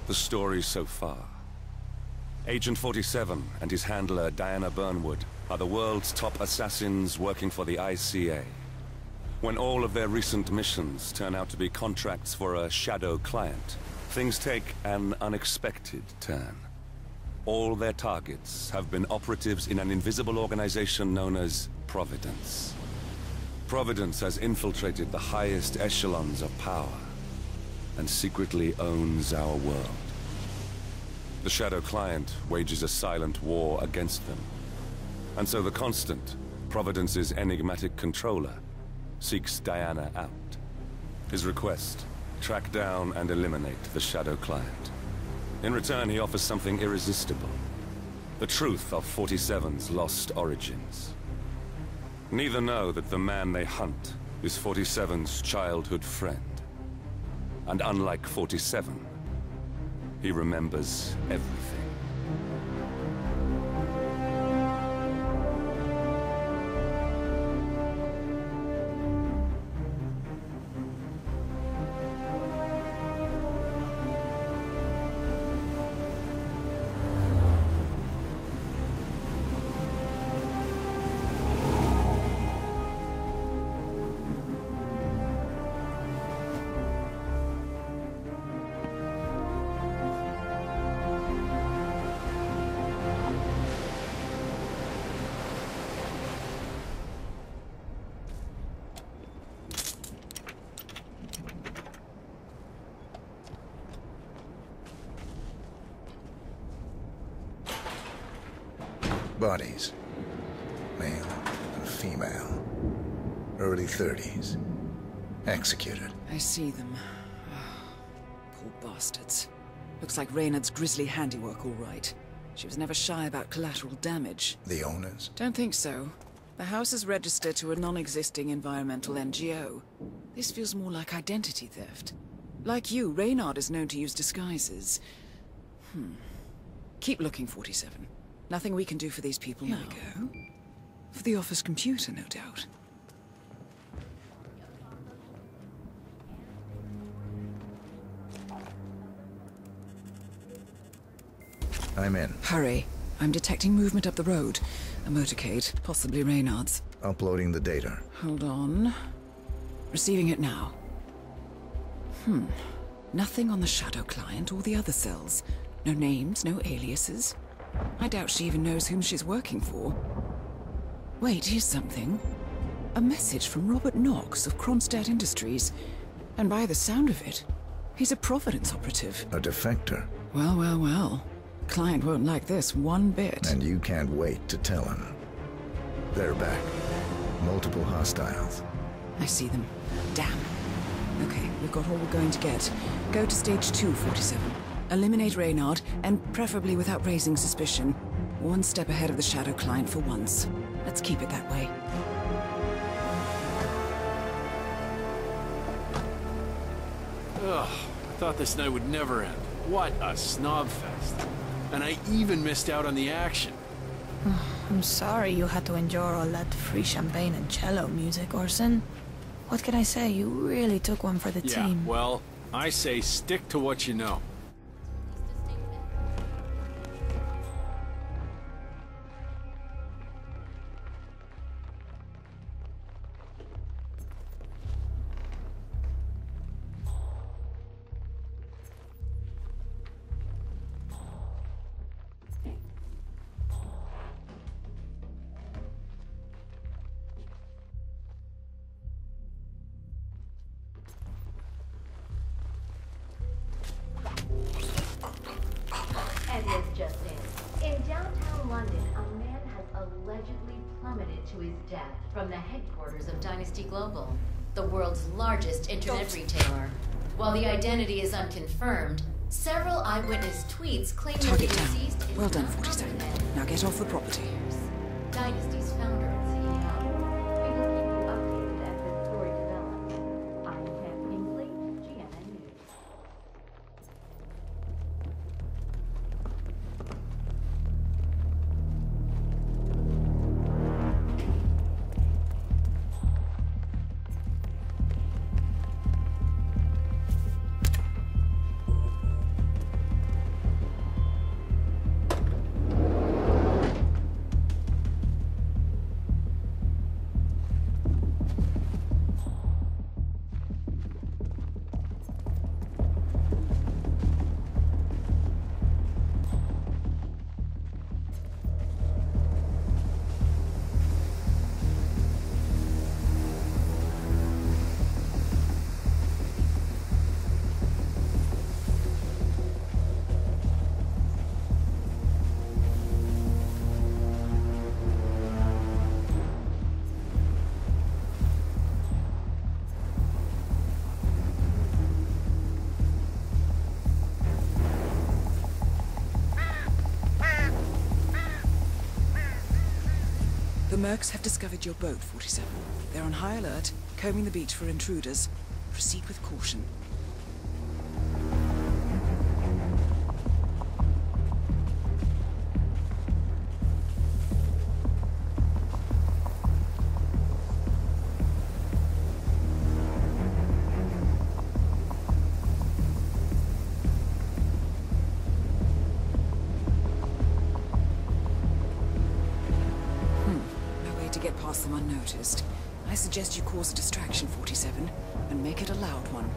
The story so far. Agent 47 and his handler Diana Burnwood are the world's top assassins working for the ICA. When all of their recent missions turn out to be contracts for a shadow client, things take an unexpected turn. All their targets have been operatives in an invisible organization known as Providence. Providence has infiltrated the highest echelons of power and secretly owns our world. The Shadow Client wages a silent war against them. And so the Constant, Providence's enigmatic controller, seeks Diana out. His request, track down and eliminate the Shadow Client. In return, he offers something irresistible. The truth of 47's lost origins. Neither know that the man they hunt is 47's childhood friend. And unlike 47, he remembers everything. Bodies. Male and female. Early 30s. Executed. I see them. Poor bastards. Looks like Reynard's grisly handiwork, all right. She was never shy about collateral damage. The owners? Don't think so. The house is registered to a non-existing environmental NGO. This feels more like identity theft. Like you, Reynard is known to use disguises. Keep looking, 47. Nothing we can do for these people now. Here we go. For the office computer, no doubt. I'm in. Hurry. I'm detecting movement up the road. A motorcade, possibly Reynard's. Uploading the data. Hold on. Receiving it now. Nothing on the Shadow Client or the other cells. No names, no aliases. I doubt she even knows whom she's working for. Wait, here's something. A message from Robert Knox of Kronstadt Industries. And by the sound of it, he's a Providence operative. A defector. Well, well, well. Client won't like this one bit. And you can't wait to tell him. They're back. Multiple hostiles. I see them. Damn. Okay, we've got all we're going to get. Go to stage 2, 47. Eliminate Reynard, and preferably without raising suspicion. One step ahead of the Shadow Client for once. Let's keep it that way. Ugh, I thought this night would never end. What a snob fest. And I even missed out on the action. I'm sorry you had to endure all that free champagne and cello music, Orson. What can I say? You really took one for the team. Yeah, well, I say stick to what you know. And this just in. In downtown London, a man has allegedly plummeted to his death from the headquarters of Dynasty Global, the world's largest internet retailer. While the identity is unconfirmed, several eyewitness tweets claim that the Target down. deceased is Well done, none 47. other than Now get off the property. Dynasty's founder and CEO. We will keep you updated as this story develops. I'm Pam Kingsley, GNN News. Mercs have discovered your boat, 47. They're on high alert, combing the beach for intruders. Proceed with caution. To get past them unnoticed. I suggest you cause a distraction, 47, and make it a loud one.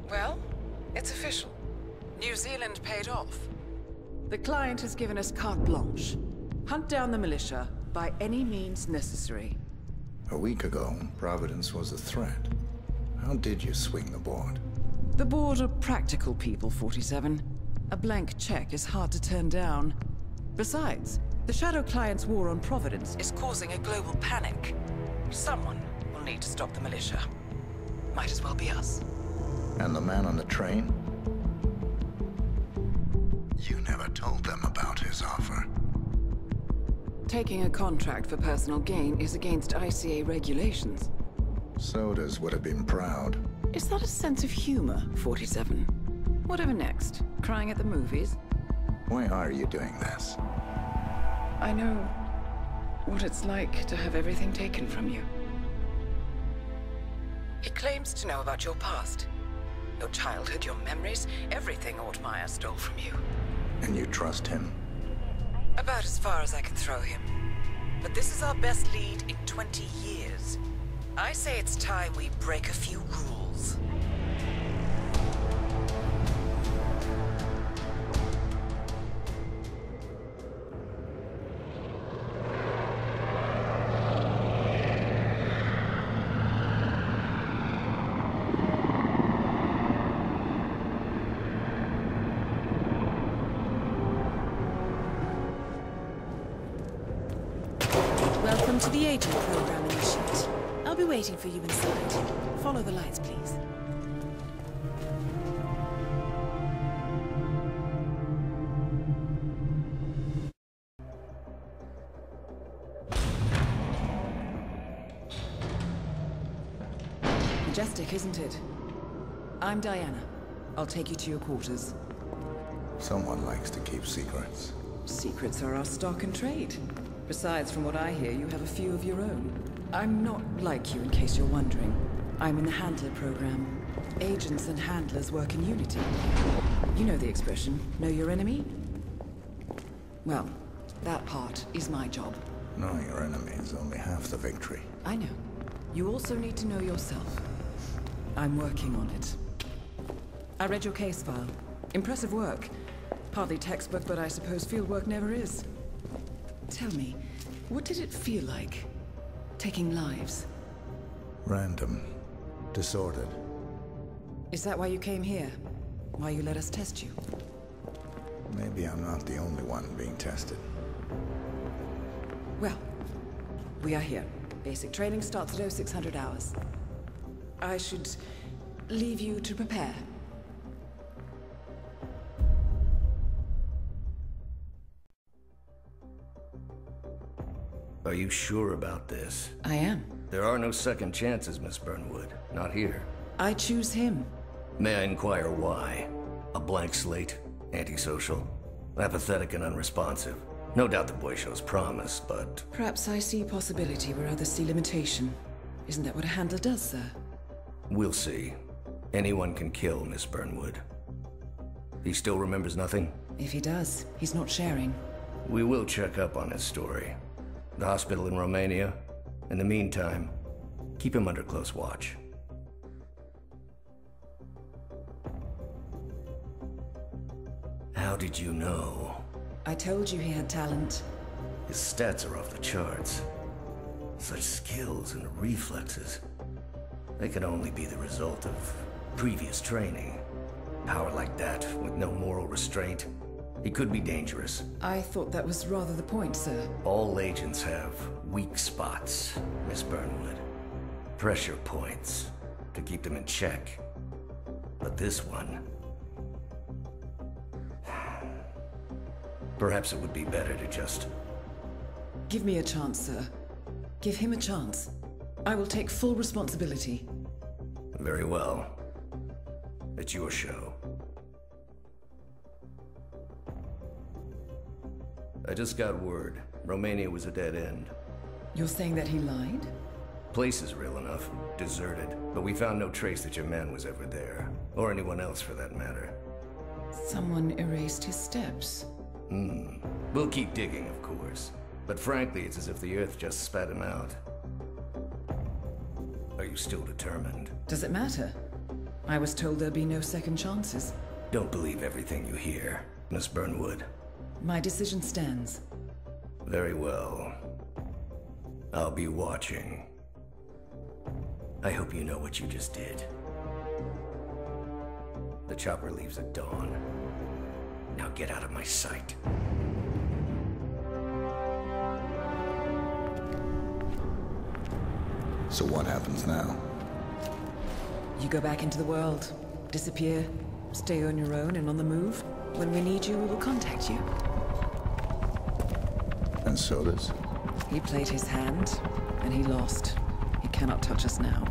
Well, it's official. New Zealand paid off. The client has given us carte blanche. Hunt down the militia by any means necessary. A week ago, Providence was a threat. How did you swing the board? The board are practical people, 47. A blank check is hard to turn down. Besides, the Shadow Client's war on Providence is causing a global panic. Someone will need to stop the militia. Might as well be us. And the man on the train? You never told them about his offer. Taking a contract for personal gain is against ICA regulations. Sodas would have been proud. Is that a sense of humor, 47? Whatever next? Crying at the movies? Why are you doing this? I know what it's like to have everything taken from you. He claims to know about your past. Your childhood, your memories, everything Ortmeyer stole from you. And you trust him? About as far as I can throw him. But this is our best lead in 20 years. I say it's time we break a few rules. Welcome to the agent program, Initiate. I'll be waiting for you inside. Follow the lights, please. majestic, isn't it? I'm Diana. I'll take you to your quarters. Someone likes to keep secrets. Secrets are our stock and trade. Besides, from what I hear, you have a few of your own. I'm not like you, in case you're wondering. I'm in the Handler program. Agents and handlers work in unity. You know the expression, know your enemy? Well, that part is my job. Knowing your enemy is only half the victory. I know. You also need to know yourself. I'm working on it. I read your case file. Impressive work. Hardly textbook, but I suppose fieldwork never is. Tell me, what did it feel like, taking lives? Random. Disordered. Is that why you came here? Why you let us test you? Maybe I'm not the only one being tested. Well, we are here. Basic training starts at 0600 hours. I should leave you to prepare. Are you sure about this? I am. There are no second chances, Miss Burnwood. Not here. I choose him. May I inquire why? A blank slate? Antisocial? Apathetic and unresponsive? No doubt the boy shows promise, but... Perhaps I see possibility where others see limitation. Isn't that what a handler does, sir? We'll see. Anyone can kill Miss Burnwood. He still remembers nothing? If he does, he's not sharing. We will check up on his story. The hospital in Romania. In the meantime, keep him under close watch. How did you know? I told you he had talent. His stats are off the charts. Such skills and reflexes. They could only be the result of previous training. Power like that, with no moral restraint. He could be dangerous. I thought that was rather the point, sir. All agents have weak spots, Miss Burnwood. Pressure points to keep them in check. But this one... Perhaps it would be better to just... Give me a chance, sir. Give him a chance. I will take full responsibility. Very well. It's your show. I just got word. Romania was a dead end. You're saying that he lied? Place is real enough. Deserted. But we found no trace that your man was ever there. Or anyone else for that matter. Someone erased his steps. We'll keep digging, of course. But frankly, it's as if the Earth just spat him out. Are you still determined? Does it matter? I was told there'd be no second chances. Don't believe everything you hear, Miss Burnwood. My decision stands. Very well. I'll be watching. I hope you know what you just did. The chopper leaves at dawn. Now get out of my sight. So what happens now? You go back into the world, disappear, stay on your own and on the move. When we need you, we will contact you. And so does? He played his hand, and he lost. He cannot touch us now.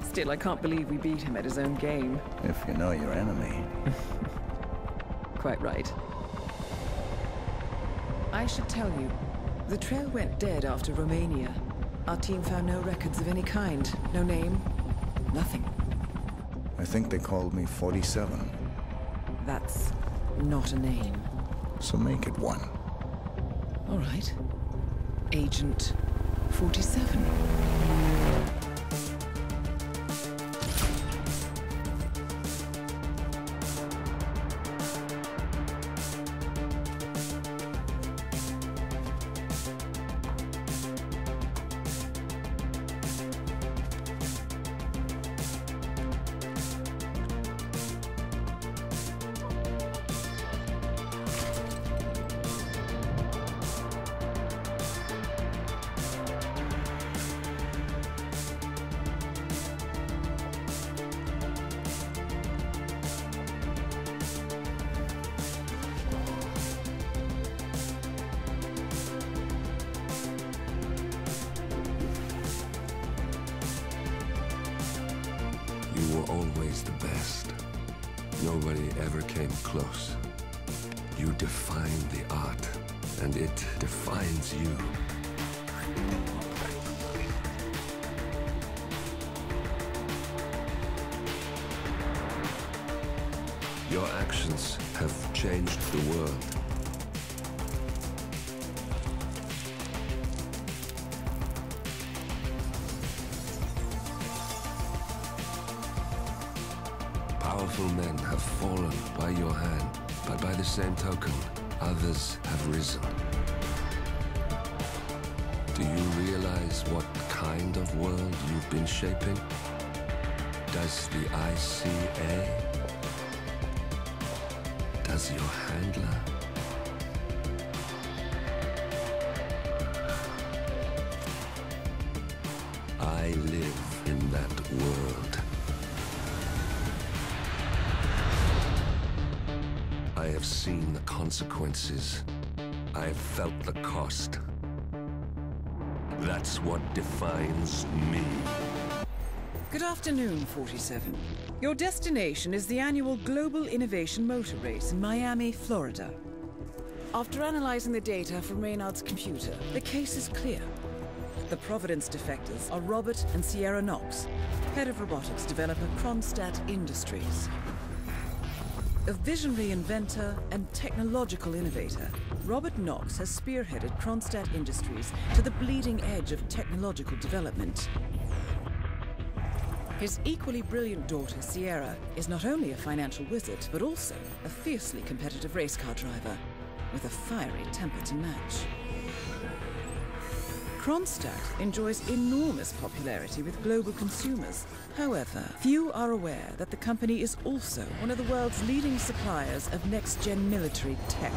Still, I can't believe we beat him at his own game. If you know your enemy. Quite right. I should tell you, the trail went dead after Romania. Our team found no records of any kind. No name. Nothing. I think they called me 47. That's not a name. So make it one. All right. Agent 47. always the best. Nobody ever came close. You define the art, and it defines you. Your actions have changed the world. Powerful men have fallen by your hand, but by the same token, others have risen. Do you realize what kind of world you've been shaping? Does the ICA? Does your handler? I live in that world. I have seen the consequences. I have felt the cost. That's what defines me. Good afternoon, 47. Your destination is the annual Global Innovation Motor Race in Miami, Florida. After analyzing the data from Reynard's computer, the case is clear. The Providence defectors are Robert and Sierra Knox, head of robotics developer Kronstadt Industries. A visionary inventor and technological innovator, Robert Knox has spearheaded Kronstadt Industries to the bleeding edge of technological development. His equally brilliant daughter, Sierra, is not only a financial wizard, but also a fiercely competitive race car driver, with a fiery temper to match. Kronstadt enjoys enormous popularity with global consumers. However, few are aware that the company is also one of the world's leading suppliers of next-gen military tech.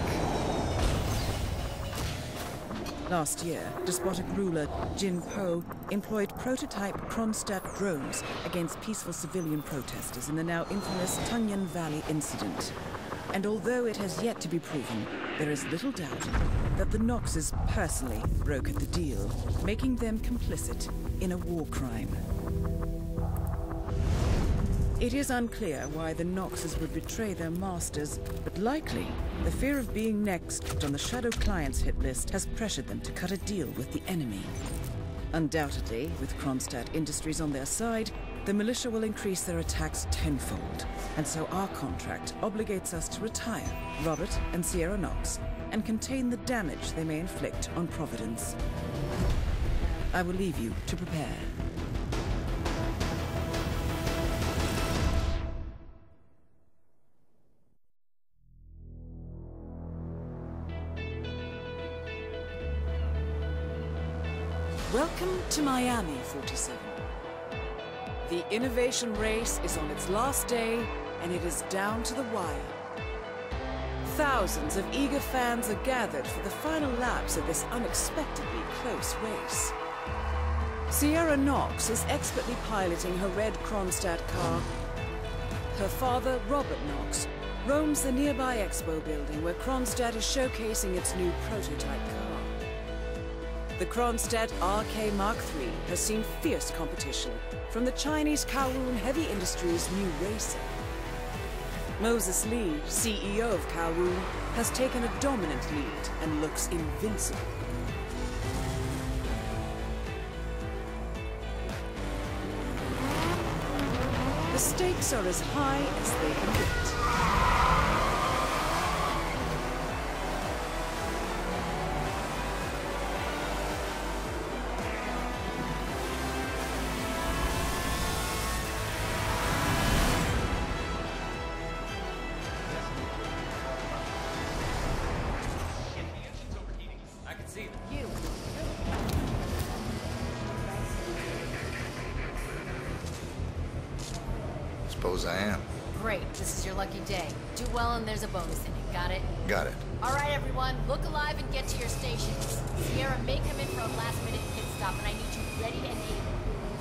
Last year, despotic ruler Jin Po employed prototype Kronstadt drones against peaceful civilian protesters in the now infamous Tungan Valley incident. And although it has yet to be proven, there is little doubt that the Knoxes personally brokered the deal, making them complicit in a war crime. It is unclear why the Knoxes would betray their masters, but likely the fear of being next on the Shadow Client's hit list has pressured them to cut a deal with the enemy. Undoubtedly, with Kronstadt Industries on their side, the militia will increase their attacks tenfold, and so our contract obligates us to retire Robert and Sierra Knox and contain the damage they may inflict on Providence. I will leave you to prepare. Welcome to Miami, 47. The innovation race is on its last day, and it is down to the wire. Thousands of eager fans are gathered for the final laps of this unexpectedly close race. Sierra Knox is expertly piloting her red Kronstadt car. Her father, Robert Knox, roams the nearby expo building where Kronstadt is showcasing its new prototype car. The Kronstadt RK Mark III has seen fierce competition from the Chinese Kowloon Heavy Industries' new racer. Moses Lee, CEO of Kowloon, has taken a dominant lead and looks invincible. The stakes are as high as they can get. Suppose I am. Great, this is your lucky day. Do well and there's a bonus in it, got it? Got it. Alright everyone, look alive and get to your stations. Sierra may come in for a last-minute pit stop and I need you ready and able.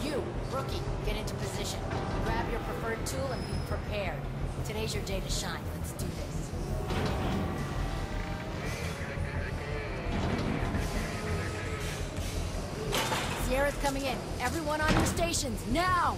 You, rookie, get into position. Grab your preferred tool and be prepared. Today's your day to shine. Let's do this. Sierra's coming in. Everyone on your stations, now!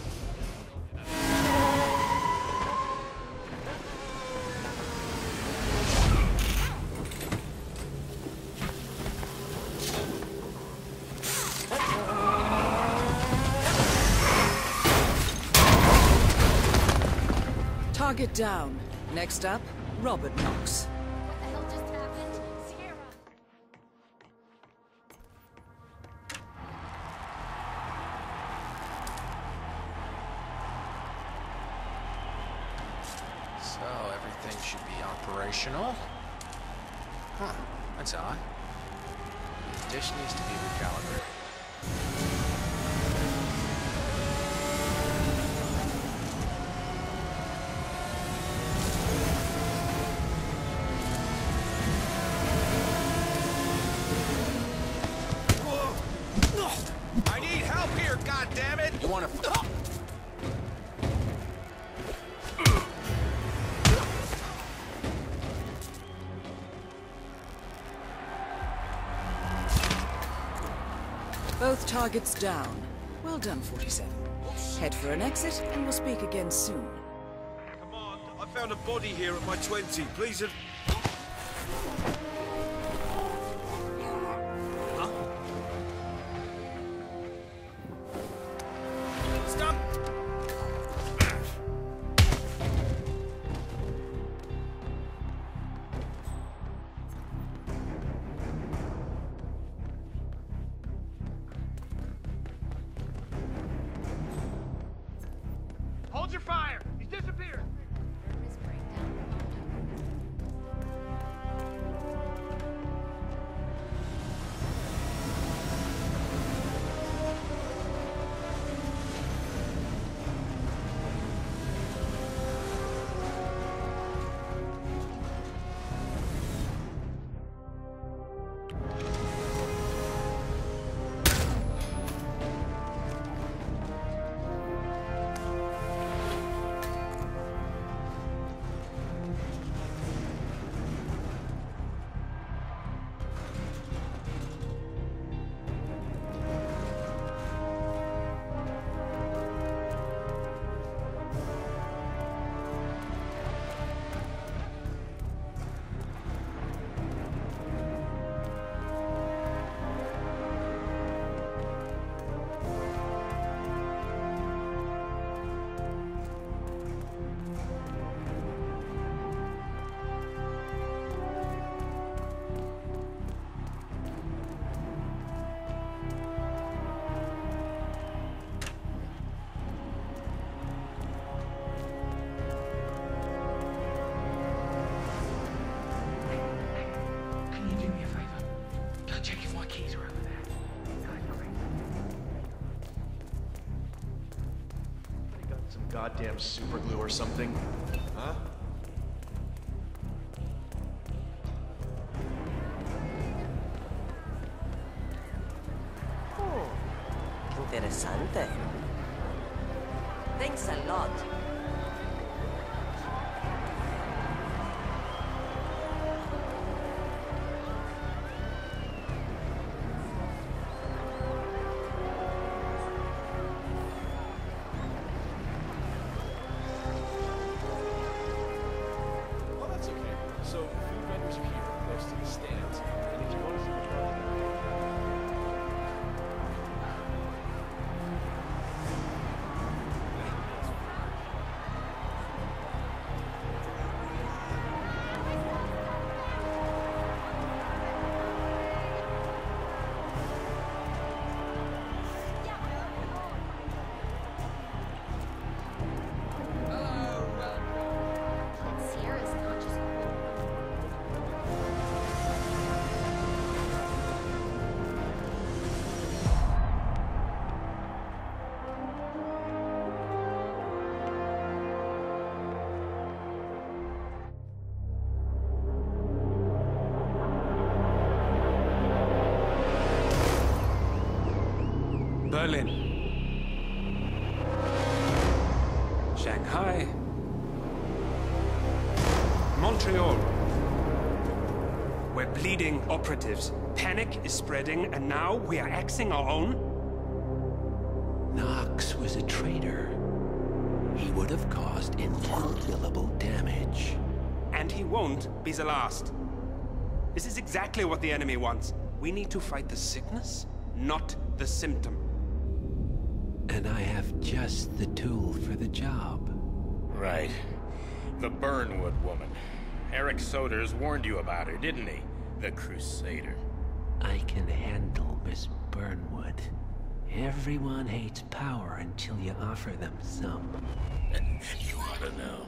Target down. Next up, Robert Knox. What the hell just happened? Sierra! So, everything should be operational. Huh, that's odd. The dish needs to be recalibrated. I need help here, goddammit! You wanna... Both targets down. Well done, 47. Head for an exit, and we'll speak again soon. Command, I found a body here at my 20. Please... Stop! Hold your fire! He's disappeared! Nervous breakdown. Can you do me a favor? Go check if my keys are over there. You got some goddamn super glue or something? Huh? Interesante. Thanks a lot. Well, that's okay. So, food vendors are here, close to the stands. And if you want to see which one... Sierra's not just... Berlin. Shanghai. Montreal. We're bleeding operatives. Panic is spreading, and now we are axing our own? Knox was a traitor. He would have caused incalculable damage. And he won't be the last. This is exactly what the enemy wants. We need to fight the sickness, not the symptom. And I have just the tool for the job. Right. The Burnwood woman. Eric Soders warned you about her, didn't he? The Crusader. I can handle Miss Burnwood. Everyone hates power until you offer them some. You ought to know.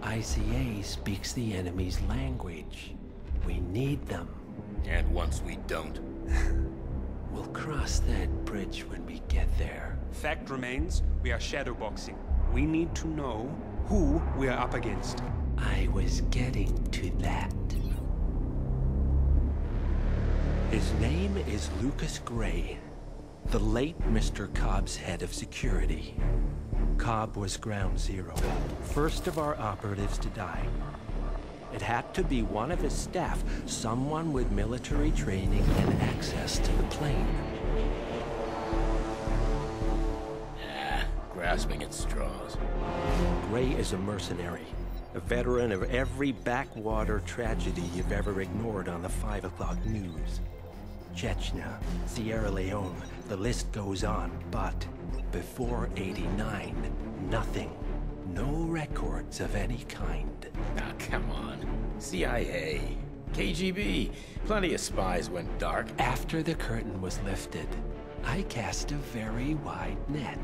ICA speaks the enemy's language. We need them. And once we don't? We'll cross that bridge when we get there. Fact remains, we are shadowboxing. We need to know who we are up against. I was getting to that. His name is Lucas Gray, the late Mr. Cobb's head of security. Cobb was ground zero, first of our operatives to die. It had to be one of his staff, someone with military training and access to the plane. Grasping at straws. Gray is a mercenary, a veteran of every backwater tragedy you've ever ignored on the 5 o'clock news. Chechnya, Sierra Leone, the list goes on, but before '89, nothing. No records of any kind. Ah, come on. CIA, KGB, plenty of spies went dark. After the curtain was lifted, I cast a very wide net.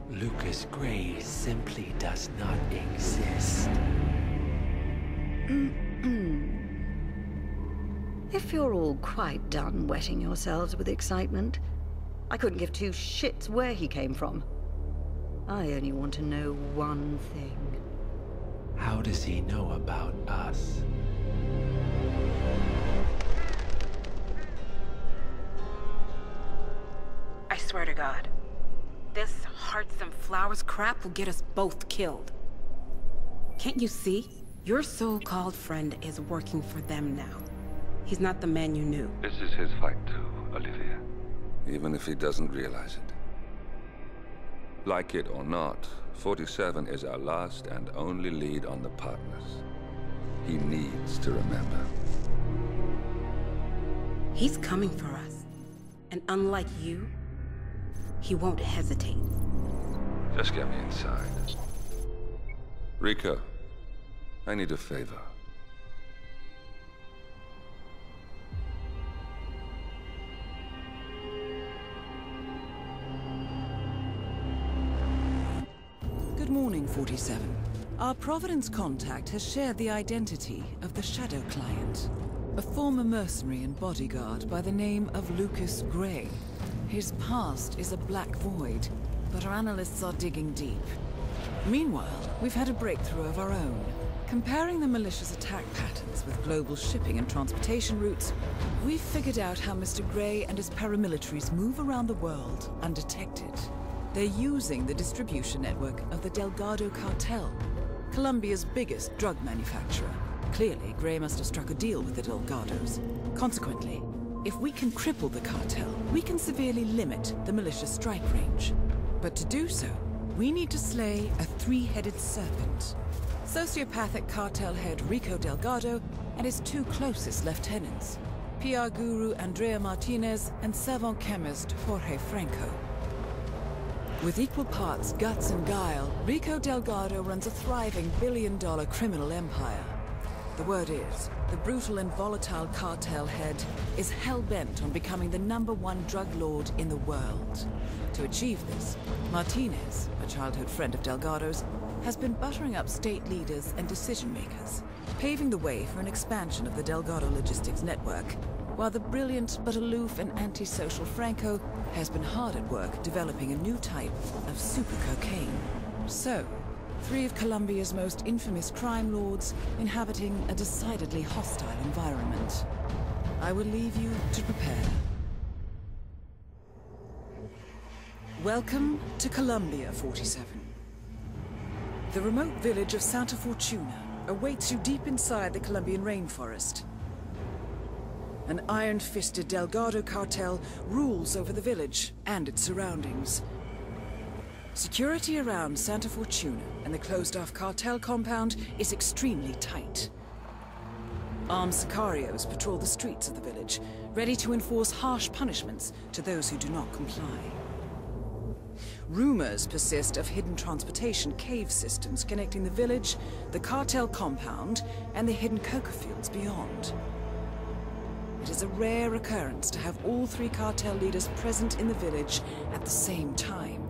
Lucas Gray simply does not exist. If you're all quite done wetting yourselves with excitement, I couldn't give two shits where he came from. I only want to know one thing. How does he know about us? I swear to God, this hearts and flowers crap will get us both killed. Can't you see? Your so-called friend is working for them now. He's not the man you knew. This is his fight too, Olivia. Even if he doesn't realize it. Like it or not, 47 is our last and only lead on the partners. He needs to remember. He's coming for us. And unlike you, he won't hesitate. Just get me inside. Rico, I need a favor. Good morning, 47. Our Providence contact has shared the identity of the Shadow Client, a former mercenary and bodyguard by the name of Lucas Gray. His past is a black void, but our analysts are digging deep. Meanwhile, we've had a breakthrough of our own. Comparing the malicious attack patterns with global shipping and transportation routes, we've figured out how Mr. Gray and his paramilitaries move around the world undetected. They're using the distribution network of the Delgado cartel, Colombia's biggest drug manufacturer. Clearly, Gray must have struck a deal with the Delgados. Consequently, if we can cripple the cartel, we can severely limit the militia's strike range. But to do so, we need to slay a three-headed serpent. Sociopathic cartel head Rico Delgado and his two closest lieutenants, PR guru Andrea Martinez and savant chemist Jorge Franco. With equal parts guts and guile, Rico Delgado runs a thriving billion-dollar criminal empire. The word is, the brutal and volatile cartel head is hell-bent on becoming the #1 drug lord in the world. To achieve this, Martinez, a childhood friend of Delgado's, has been buttering up state leaders and decision-makers, paving the way for an expansion of the Delgado logistics network, while the brilliant but aloof and antisocial Franco has been hard at work developing a new type of super cocaine. So, 3 of Colombia's most infamous crime lords inhabiting a decidedly hostile environment. I will leave you to prepare. Welcome to Colombia, 47. The remote village of Santa Fortuna awaits you deep inside the Colombian rainforest. An iron-fisted Delgado cartel rules over the village and its surroundings. Security around Santa Fortuna and the closed-off cartel compound is extremely tight. Armed sicarios patrol the streets of the village, ready to enforce harsh punishments to those who do not comply. Rumors persist of hidden transportation cave systems connecting the village, the cartel compound, and the hidden coca fields beyond. It is a rare occurrence to have all three cartel leaders present in the village at the same time.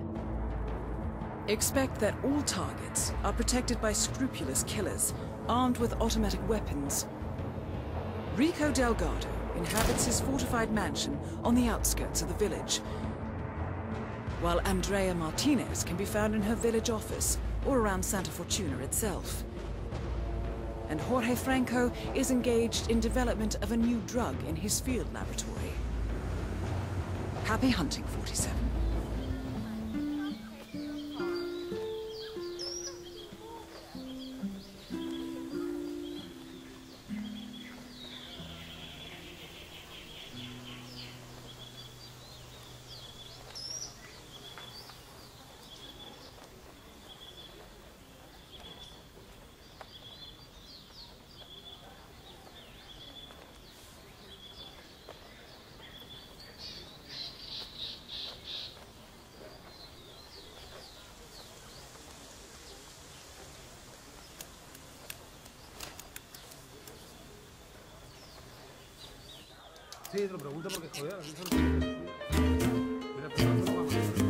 Expect that all targets are protected by scrupulous killers, armed with automatic weapons. Rico Delgado inhabits his fortified mansion on the outskirts of the village, while Andrea Martinez can be found in her village office or around Santa Fortuna itself. And Jorge Franco is engaged in development of a new drug in his field laboratory. Happy hunting, 47. Sí, te lo pregunto porque, joder, así se lo mira, pero no vamos a hacer.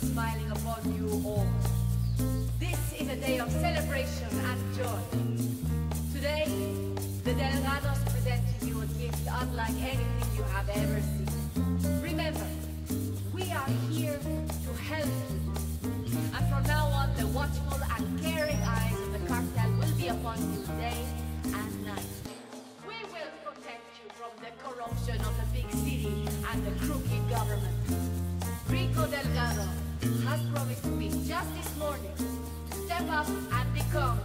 Smiling upon you all. This is a day of celebration and joy. Today, the Delgados present to you a gift unlike anything you have ever seen. Remember, we are here to help you. And from now on, the watchful and caring eyes of the cartel will be upon you day and night. We will protect you from the corruption of the big city and the crooked government. Rico Delgado has promised to me just this morning to step up and become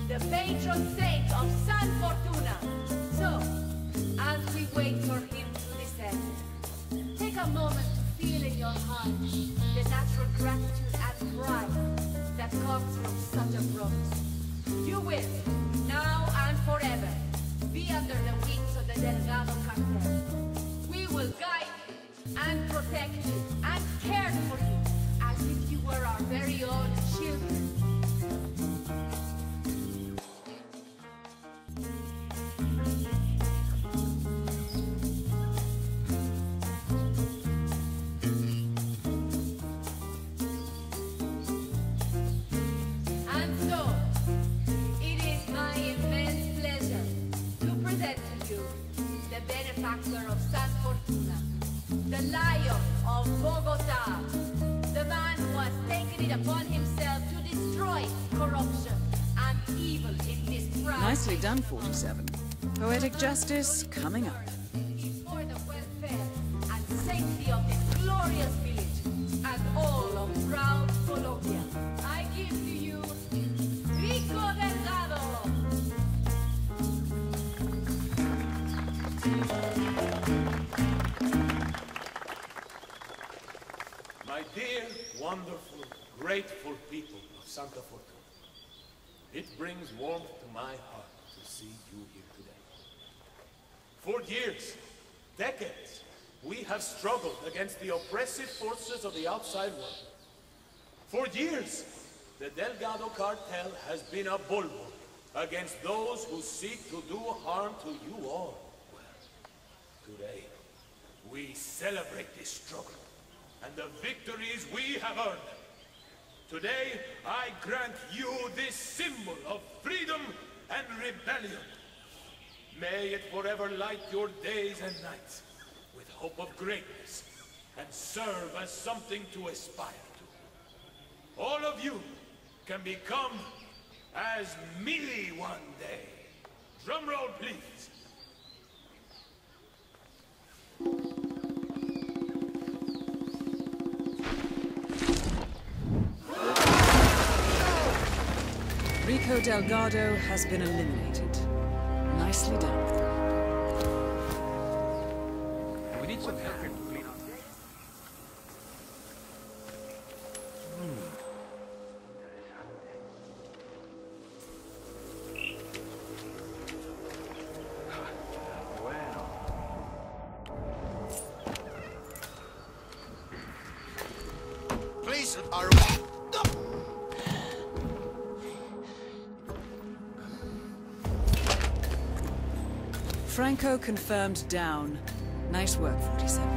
the patron saint of San Fortuna. So, as we wait for him to descend, take a moment to feel in your heart the natural gratitude and pride that comes from such a promise. You will, now and forever, be under the wings of the Delgado cartel. We will guide you and protect you and care for you as if you were our very own children. And so, it is my immense pleasure to present to you the benefactor of San Fortuna, the Lion of Bogota, the man who has taken it upon himself to destroy corruption and evil in this proud Nicely done, 47. Poetic justice coming up. for the welfare and safety of this glorious village and all of proud Colombia. I give to you Rico Delgado. My dear, wonderful, grateful people of Santa Fortuna, it brings warmth to my heart to see you here today. For years, decades, we have struggled against the oppressive forces of the outside world. For years, the Delgado cartel has been a bulwark against those who seek to do harm to you all. Well, today, we celebrate this struggle and the victories we have earned. Today, I grant you this symbol of freedom and rebellion. May it forever light your days and nights with hope of greatness and serve as something to aspire to. All of you can become as me one day. Drum roll, please. Franco Delgado has been eliminated. Nicely done. We need some help here to clean up. Police are... Franco confirmed down. Nice work, 47.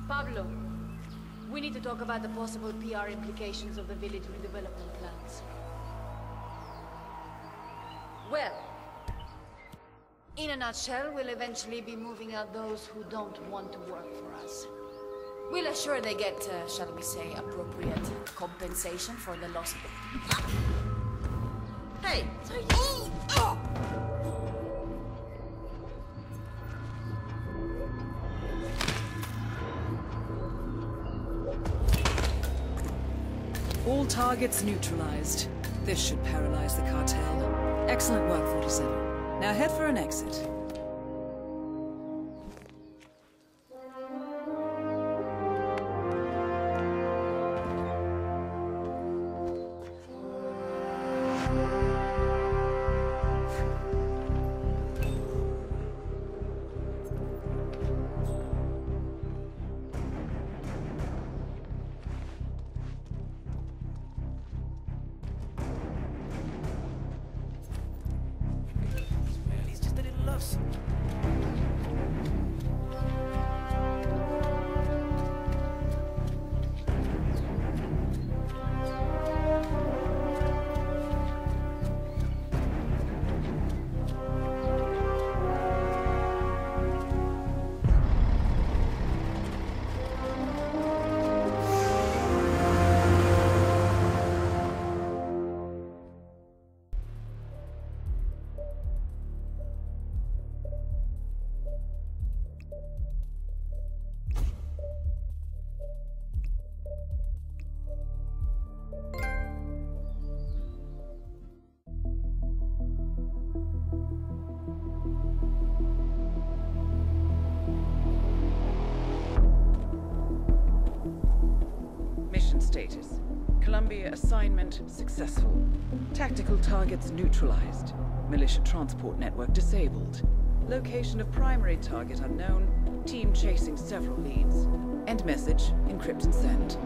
Pablo, we need to talk about the possible PR implications of the village redevelopment plans. Well, in a nutshell, we'll eventually be moving out those who don't want to work for us. We'll assure they get, shall we say, appropriate compensation for the loss of... Hey! All targets neutralized. This should paralyze the cartel. Excellent work, 47. Now head for an exit. Status. Columbia assignment successful. Tactical targets neutralized. Militia transport network disabled. Location of primary target unknown. Team chasing several leads. End message, encrypt and send.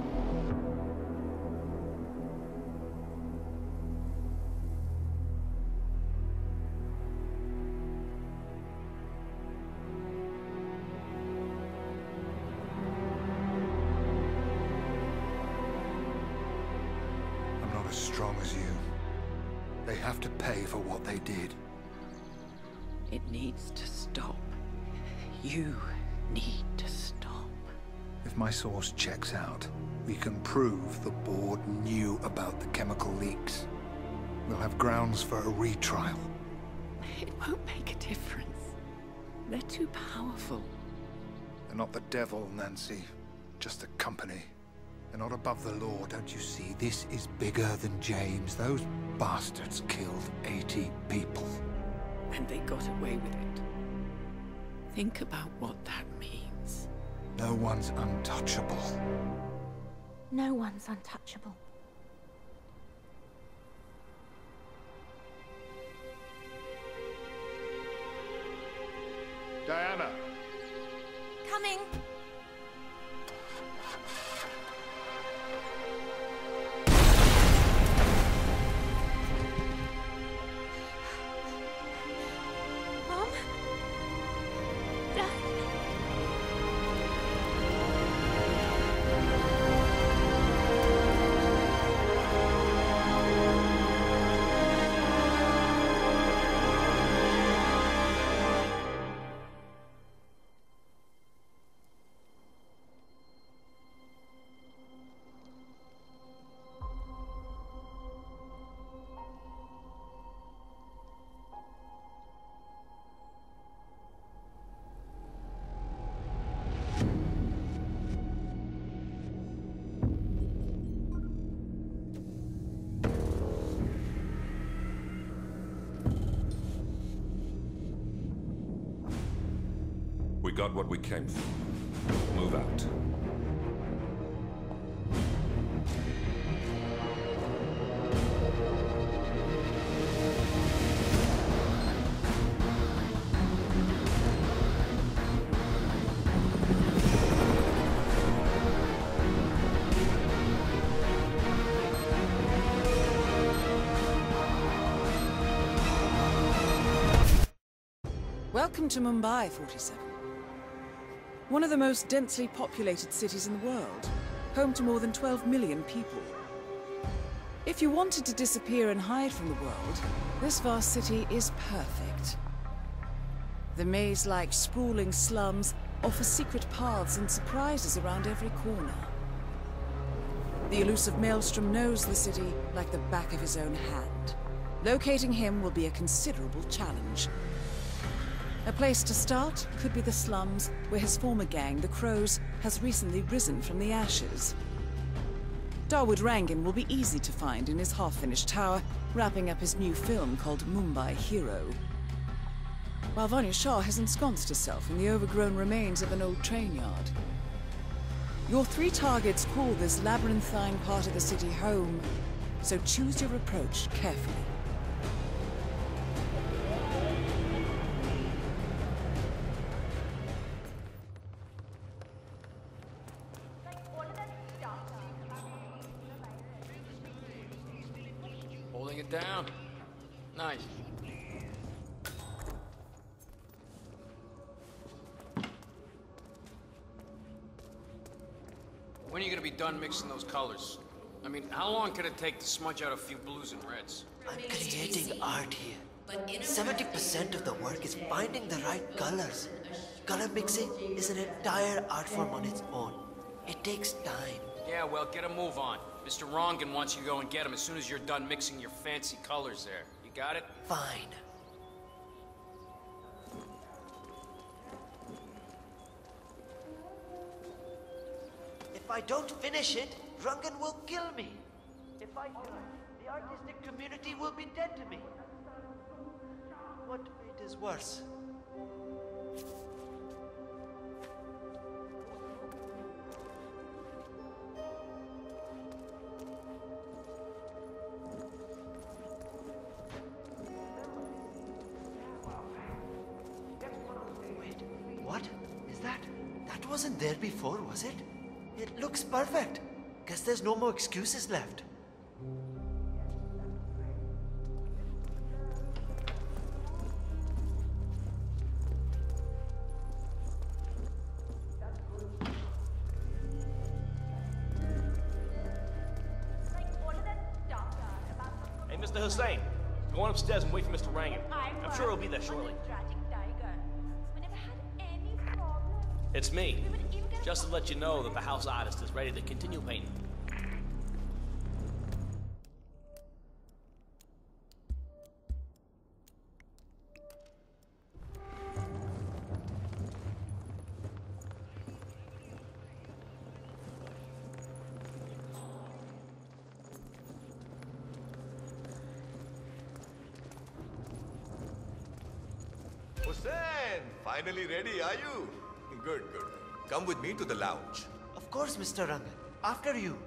As strong as you. They have to pay for what they did. It needs to stop. You need to stop. If my source checks out, we can prove the board knew about the chemical leaks. We'll have grounds for a retrial. It won't make a difference. They're too powerful. They're not the devil, Nancy. Just a company. They're not above the law, don't you see? This is bigger than James. Those bastards killed 80 people. And they got away with it. Think about what that means. No one's untouchable. No one's untouchable. Diana! Coming! We got what we came for. Move out. Welcome to Mumbai, 47. One of the most densely populated cities in the world, home to more than 12 million people. If you wanted to disappear and hide from the world, this vast city is perfect. The maze-like sprawling slums offer secret paths and surprises around every corner. The elusive Maelstrom knows the city like the back of his own hand. Locating him will be a considerable challenge. A place to start could be the slums, where his former gang, the Crows, has recently risen from the ashes. Dawood Rangan will be easy to find in his half-finished tower, wrapping up his new film called Mumbai Hero. While Vanya Shah has ensconced herself in the overgrown remains of an old train yard. Your three targets call this labyrinthine part of the city home, so choose your approach carefully. Holding it down. Nice. When are you gonna be done mixing those colors? I mean, how long can it take to smudge out a few blues and reds? I'm creating art here. 70% of the work is finding the right colors. Color mixing is an entire art form on its own. It takes time. Yeah, well, get a move on. Mr. Rangan wants you to go and get him as soon as you're done mixing your fancy colors there. You got it? Fine. If I don't finish it, Rangan will kill me. If I do, the artistic community will be dead to me. What fate is worse? What is that? That wasn't there before, was it? It looks perfect. Guess there's no more excuses left. Hey, Mr. Hussain, go on upstairs and wait for Mr. Rangan. I'm sure he'll be there shortly. It's me. Just to let you know that the house artist is ready to continue painting. Hussain, finally ready, are you? Good, good. Come with me to the lounge. Of course, Mr. Rangan. After you.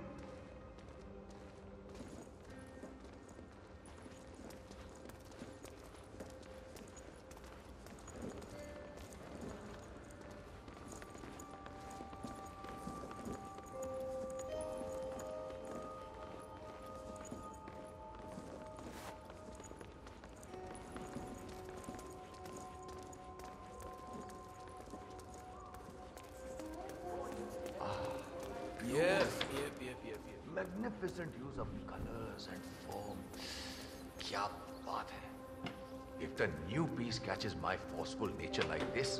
Yep. Magnificent use of colors and form. Kya baat hai. If the new piece catches my forceful nature like this,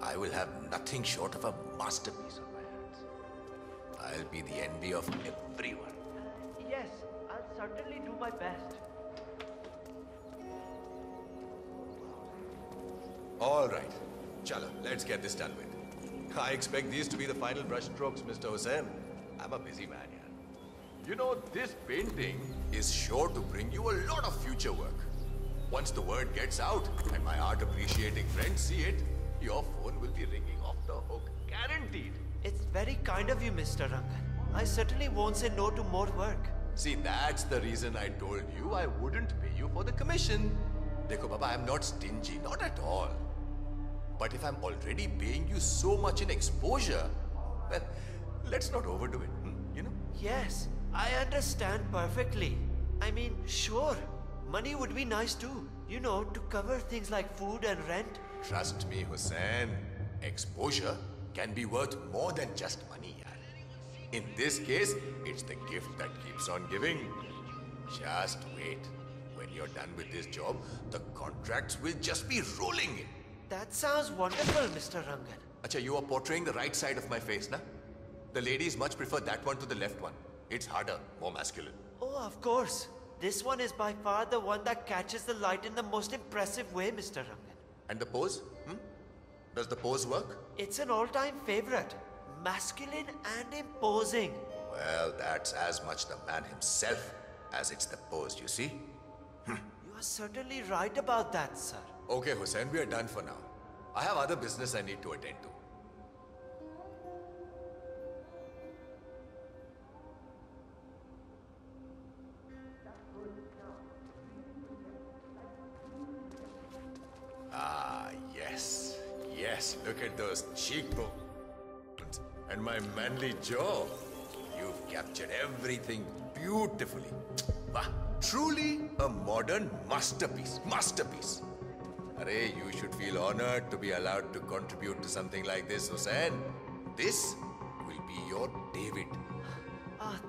I will have nothing short of a masterpiece on my hands. I'll be the envy of everyone. Yes, I'll certainly do my best. All right. Chalo, let's get this done with. I expect these to be the final brushstrokes, Mr. Hussain. I'm a busy man here. You know, this painting is sure to bring you a lot of future work. Once the word gets out and my art appreciating friends see it, your phone will be ringing off the hook. Guaranteed. It's very kind of you, Mr. Rangan. I certainly won't say no to more work. See, that's the reason I told you I wouldn't pay you for the commission. Dekho Baba, I'm not stingy, not at all. But if I'm already paying you so much in exposure, well, let's not overdo it, you know? Yes, I understand perfectly. I mean, sure, money would be nice too. You know, to cover things like food and rent. Trust me, Hussain. Exposure can be worth more than just money, yaar. In this case, it's the gift that keeps on giving. Just wait. When you're done with this job, the contracts will just be rolling in. That sounds wonderful, Mr. Rangan. Acha, you are portraying the right side of my face, na? The ladies much prefer that one to the left one. It's harder, more masculine. Oh, of course. This one is by far the one that catches the light in the most impressive way, Mr. Rangan. And the pose? Does the pose work? It's an all-time favorite. Masculine and imposing. Well, that's as much the man himself as it's the pose, you see? You are certainly right about that, sir. Okay, Hussain, we are done for now. I have other business I need to attend to. Ah, yes. Yes, look at those cheekbones. And my manly jaw. You've captured everything beautifully. Bah, truly a modern masterpiece. Masterpiece. Arey, you should feel honored to be allowed to contribute to something like this, Hussain. This will be your David.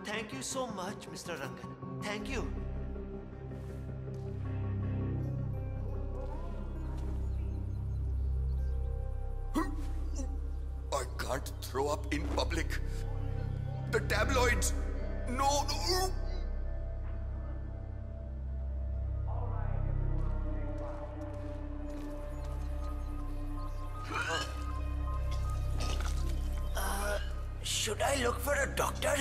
Thank you so much, Mr. Rangan. Thank you. I can't throw up in public. The tabloids. No, no. Should I look for a doctor?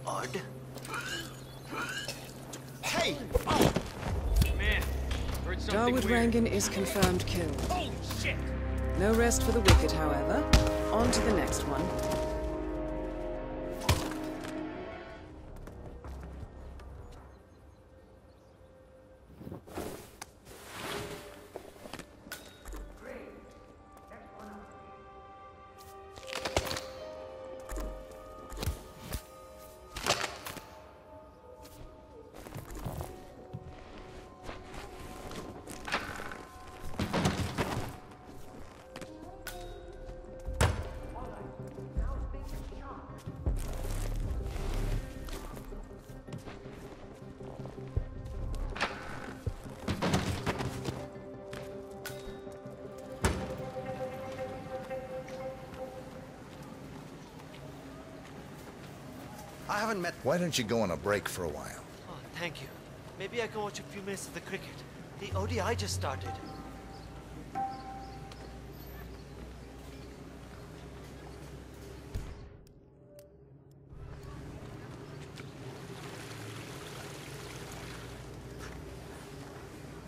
Odd. Hey! Man, heard something Dawood weird. Rangan is confirmed killed. Holy shit! No rest for the wicked, however. On to the next one. I haven't met... Why don't you go on a break for a while? Oh, thank you. Maybe I can watch a few minutes of the cricket. The ODI just started.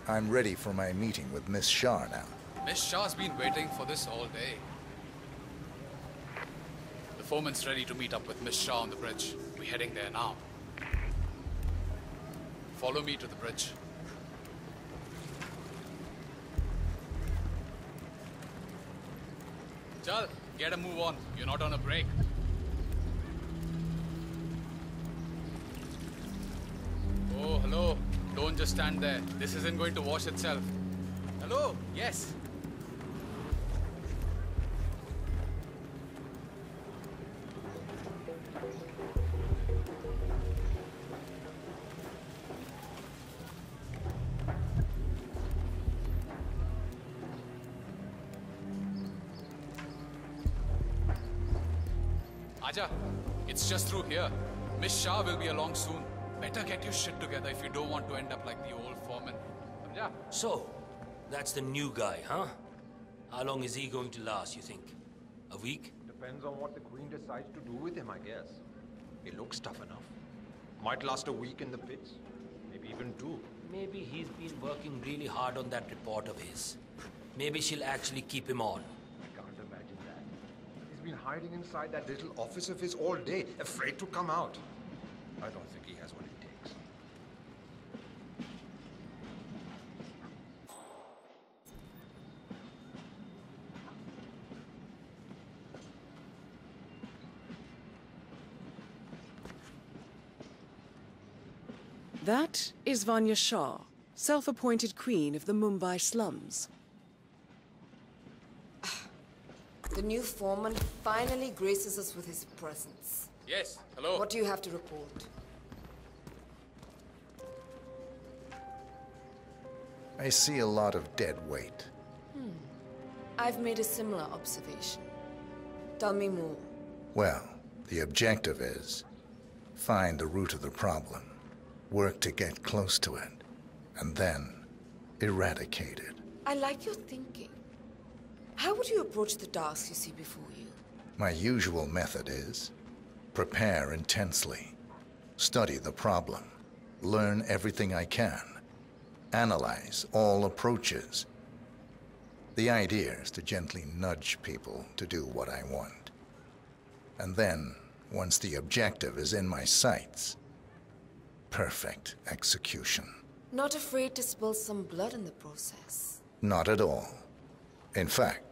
I'm ready for my meeting with Miss Shah now. Miss Shah's been waiting for this all day. The foreman's ready to meet up with Miss Shah on the bridge. We're heading there now. Follow me to the bridge. Chal, get a move on. You're not on a break. Oh, hello. Don't just stand there. This isn't going to wash itself. Hello? Yes. Aja, it's just through here. Miss Shah will be along soon. Better get your shit together if you don't want to end up like the old foreman. Yeah. So, that's the new guy, huh? How long is he going to last, you think? A week? Depends on what the Queen decides to do with him, I guess. He looks tough enough. Might last a week in the pits. Maybe even 2. Maybe he's been working really hard on that report of his. Maybe she'll actually keep him on. I can't imagine that. He's been hiding inside that little office of his all day, afraid to come out. I don't think he has what it takes. That is Vanya Shah, self-appointed queen of the Mumbai slums. The new foreman finally graces us with his presence. Yes, hello. What do you have to report? I see a lot of dead weight. I've made a similar observation. Tell me more. Well, the objective is find the root of the problem, work to get close to it, and then eradicate it. I like your thinking. How would you approach the tasks you see before you? My usual method is prepare intensely, study the problem, learn everything I can, analyze all approaches. The idea is to gently nudge people to do what I want. And then, once the objective is in my sights, perfect execution. Not afraid to spill some blood in the process? Not at all. In fact,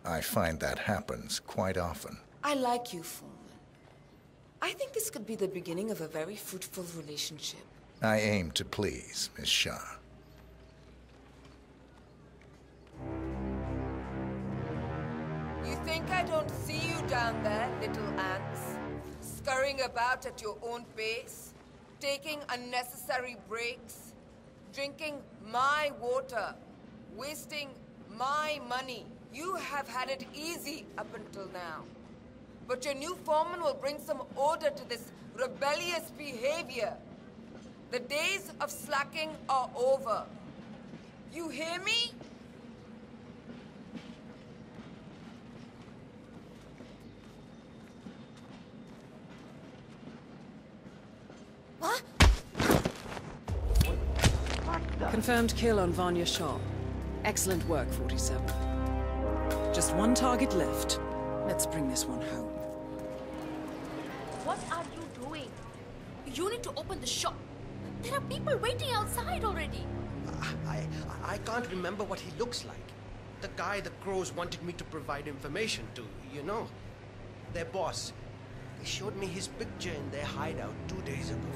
I find that happens quite often. I like you, Foreman. I think this could be the beginning of a very fruitful relationship. I aim to please, Miss Shah. You think I don't see you down there, little ants? Scurrying about at your own pace? Taking unnecessary breaks? Drinking my water? Wasting my money? You have had it easy up until now. But your new foreman will bring some order to this rebellious behavior. The days of slacking are over. You hear me? What? Confirmed kill on Vanya Shah. Excellent work, 47. Just one target left. Let's bring this one home. What are you doing? You need to open the shop. There are people waiting outside already. I can't remember what he looks like. The guy the Crows wanted me to provide information to, you know. Their boss. They showed me his picture in their hideout 2 days ago.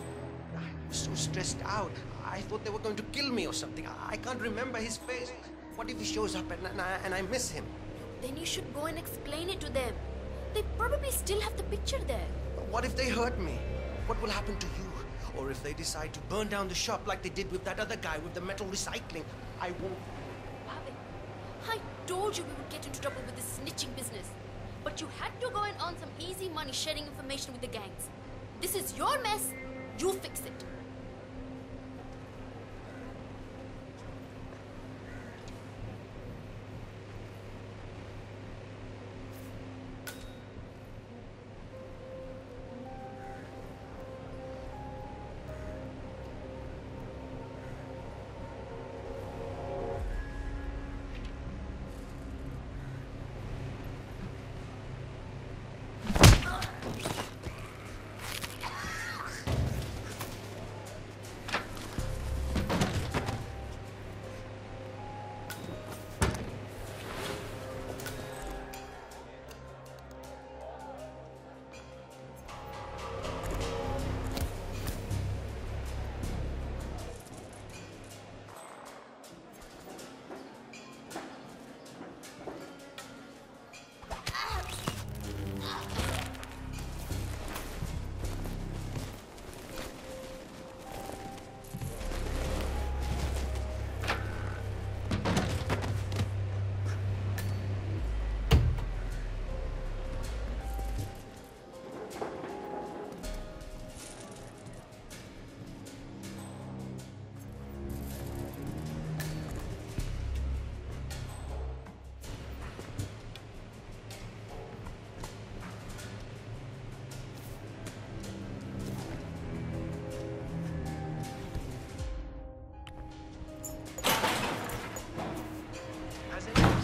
I was so stressed out. I thought they were going to kill me or something. I can't remember his face. What if he shows up and I miss him? Then you should go and explain it to them. They probably still have the picture there. What if they hurt me? What will happen to you? Or if they decide to burn down the shop like they did with that other guy with the metal recycling? I won't. I told you we would get into trouble with this snitching business. But you had to go and earn some easy money sharing information with the gangs. This is your mess. You fix it.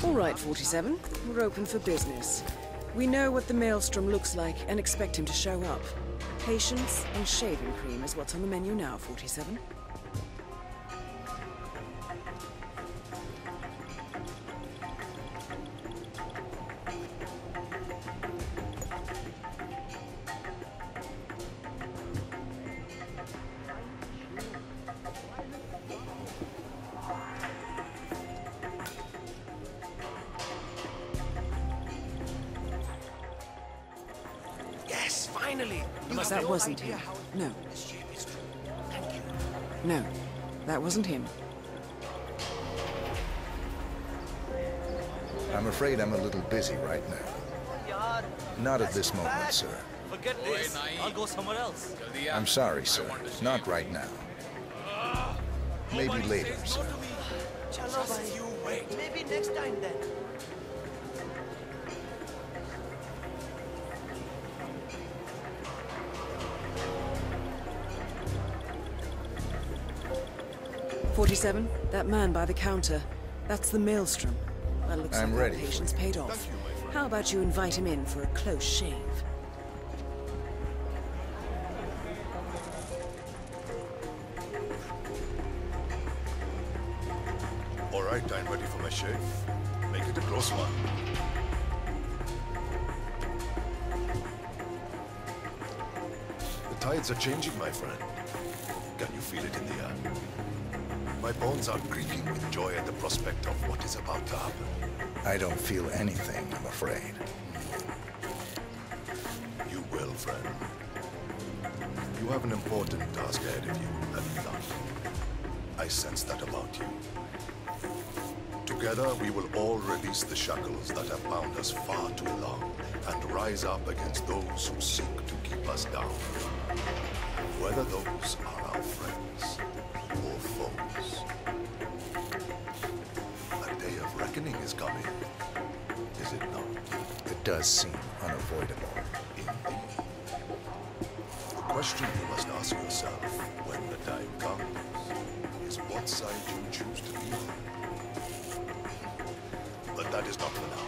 All right, 47. We're open for business. We know what the Maelstrom looks like and expect him to show up. Patience and shaving cream is what's on the menu now, 47. Yes, finally! That wasn't him. No. No, that wasn't him. I'm afraid I'm a little busy right now. Not at this moment, sir. Forget this. I'll go somewhere else. I'm sorry, sir. Not right now. Maybe later, sir. Just you wait. Maybe next time then. That man by the counter. That's the Maelstrom. That looks I'm like ready our patience paid off. How about you invite him in for a close shave? All right, I'm ready for my shave. Make it a close one. The tides are changing, my friend. Can you feel it in the air? My bones are creaking with joy at the prospect of what is about to happen. I don't feel anything, I'm afraid. You will, friend. You have an important task ahead of you, have you not? I sense that about you. Together, we will all release the shackles that have bound us far too long and rise up against those who seek to keep us down. Whether those are our friends or foes. A day of reckoning is coming, is it not? It does seem unavoidable. Indeed. The question you must ask yourself when the time comes is what side you choose to be on. But that is not for now.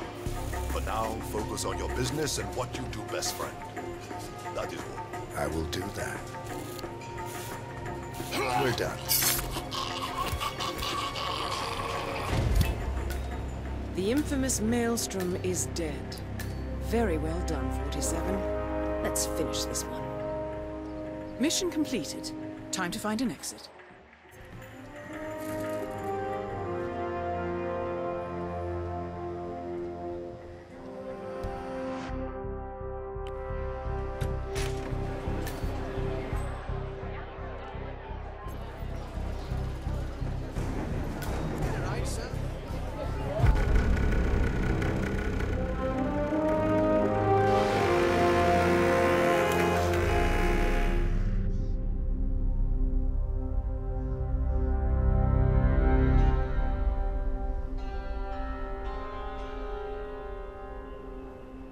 For now, focus on your business and what you do best, friend. That is all. I will do that. We're done. The infamous Maelstrom is dead. Very well done, 47. Let's finish this one. Mission completed. Time to find an exit.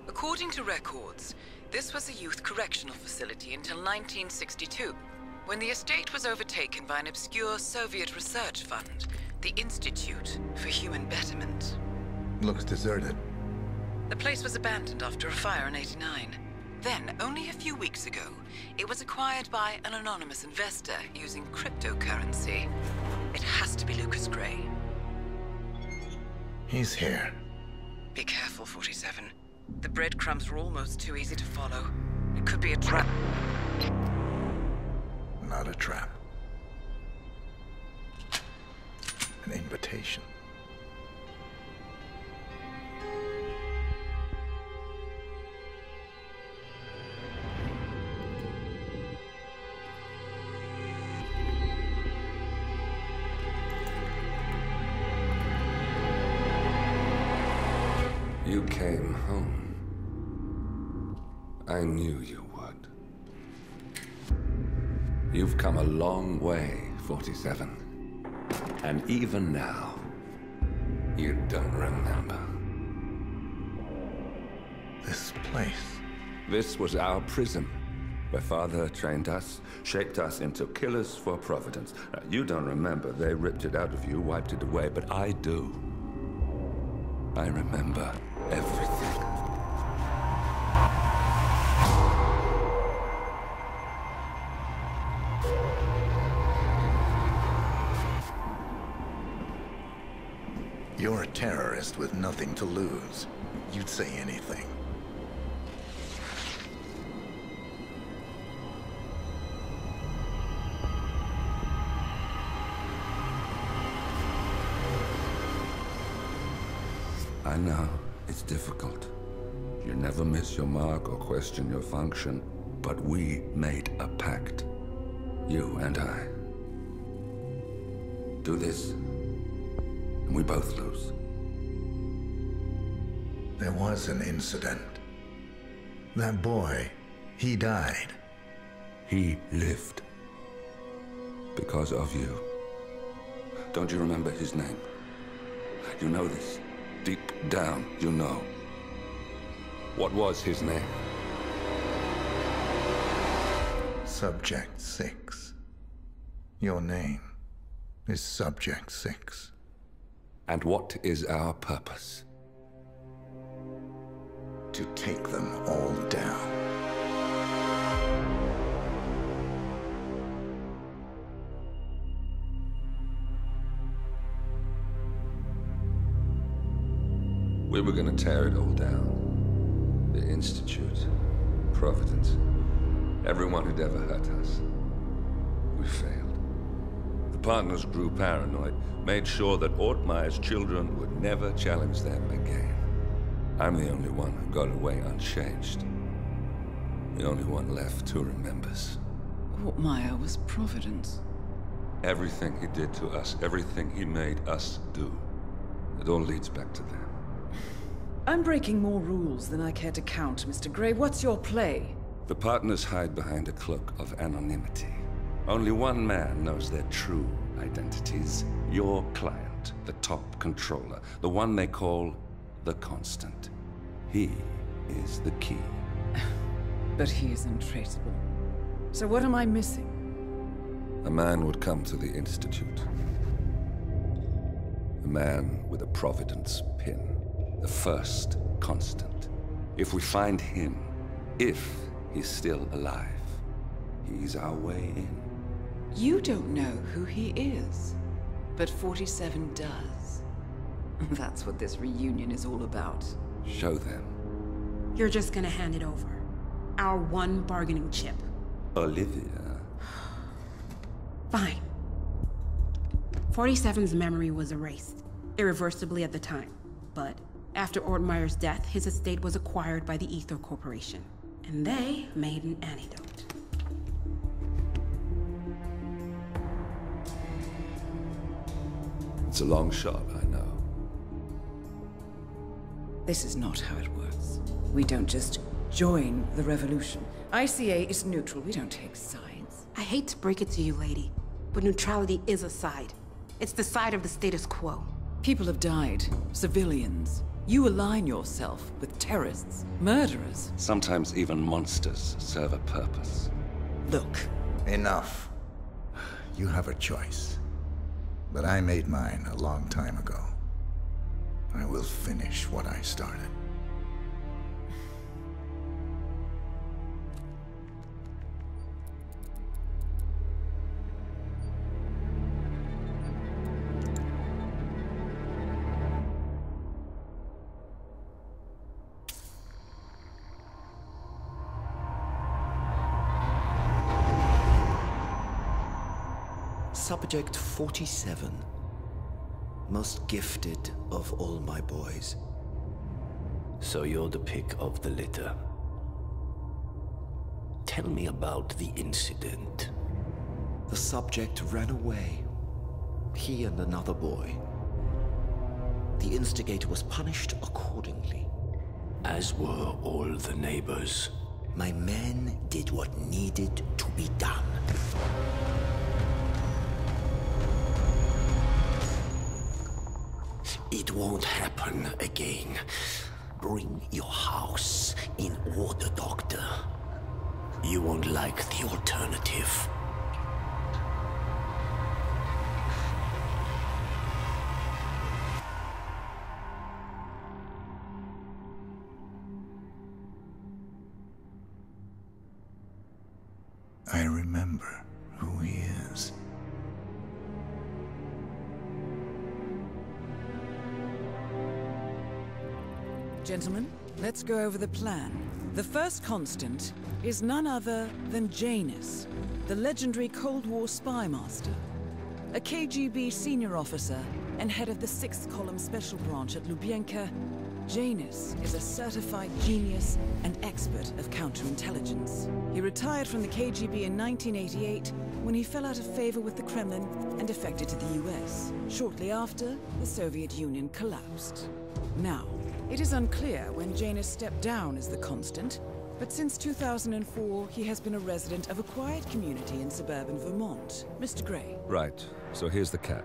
According to records, this was a youth correctional facility until 1962, when the estate was overtaken by an obscure Soviet research fund, the Institute for Human Betterment. Looks deserted. The place was abandoned after a fire in '89. Then, only a few weeks ago, it was acquired by an anonymous investor using cryptocurrency. It has to be Lucas Gray. He's here. Be careful, 47. The breadcrumbs were almost too easy to follow. It could be a trap. Not a trap. An invitation. You came home. I knew you would. You've come a long way, 47. And even now, you don't remember. This place. This was our prison, where Father trained us, shaped us into killers for Providence. Now, you don't remember. They ripped it out of you, wiped it away, but I do. I remember everything. You're a terrorist with nothing to lose. You'd say anything. I know, it's difficult. You never miss your mark or question your function, but we made a pact. You and I. Do this, and we both lose. There was an incident. That boy, he died. He lived. Because of you. Don't you remember his name? You know this. Deep down, you know. What was his name? Subject 6. Your name is Subject 6. And what is our purpose? To take them all down. We were gonna tear it all down. The Institute, Providence, everyone who'd ever hurt us. We failed. The partners grew paranoid, made sure that Ortmeyer's children would never challenge them again. I'm the only one who got away unchanged. The only one left who remembers. Ortmeyer was Providence. Everything he did to us, everything he made us do, it all leads back to them. I'm breaking more rules than I care to count, Mr. Gray. What's your play? The partners hide behind a cloak of anonymity. Only one man knows their true identities. Your client, the top controller, the one they call the Constant. He is the key. But he is untraceable. So what am I missing? A man would come to the Institute. A man with a Providence pin. The first Constant. If we find him, if he's still alive, he's our way in. You don't know who he is, but 47 does. That's what this reunion is all about. Show them. You're just gonna hand it over. Our one bargaining chip. Olivia. Fine. 47's memory was erased, irreversibly at the time. But after Ortmeyer's death, his estate was acquired by the Ether Corporation. And they made an antidote. It's a long shot, I know. This is not how it works. We don't just join the revolution. ICA is neutral. We don't take sides. I hate to break it to you, lady, but neutrality is a side. It's the side of the status quo. People have died. Civilians. You align yourself with terrorists, murderers. Sometimes even monsters serve a purpose. Look. Enough. You have a choice. But I made mine a long time ago. I will finish what I started. Subject 47. Most gifted of all my boys. So you're the pick of the litter. Tell me about the incident. The subject ran away. He and another boy. The instigator was punished accordingly. As were all the neighbors. My men did what needed to be done. It won't happen again. Bring your house in order, Doctor. You won't like the alternative. I remember who he is. Gentlemen, let's go over the plan. The first constant is none other than Janus, the legendary Cold War spy master. A KGB senior officer and head of the 6th Column Special Branch at Lubyanka, Janus is a certified genius and expert of counterintelligence. He retired from the KGB in 1988 when he fell out of favor with the Kremlin and defected to the US. Shortly after, the Soviet Union collapsed. Now, it is unclear when Janus stepped down as the constant, but since 2004, he has been a resident of a quiet community in suburban Vermont. Mr. Gray. Right. So here's the catch.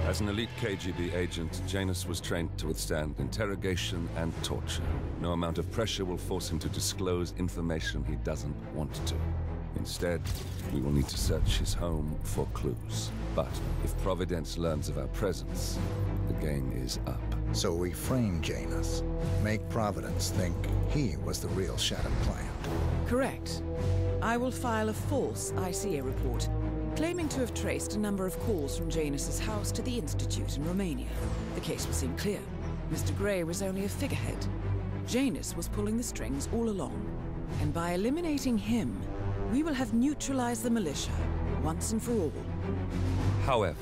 As an elite KGB agent, Janus was trained to withstand interrogation and torture. No amount of pressure will force him to disclose information he doesn't want to. Instead, we will need to search his home for clues. But if Providence learns of our presence, the game is up. So we frame Janus, make Providence think he was the real Shadow client. Correct. I will file a false ICA report, claiming to have traced a number of calls from Janus's house to the Institute in Romania. The case will seem clear. Mr. Gray was only a figurehead. Janus was pulling the strings all along. And by eliminating him, we will have neutralized the militia, once and for all. However,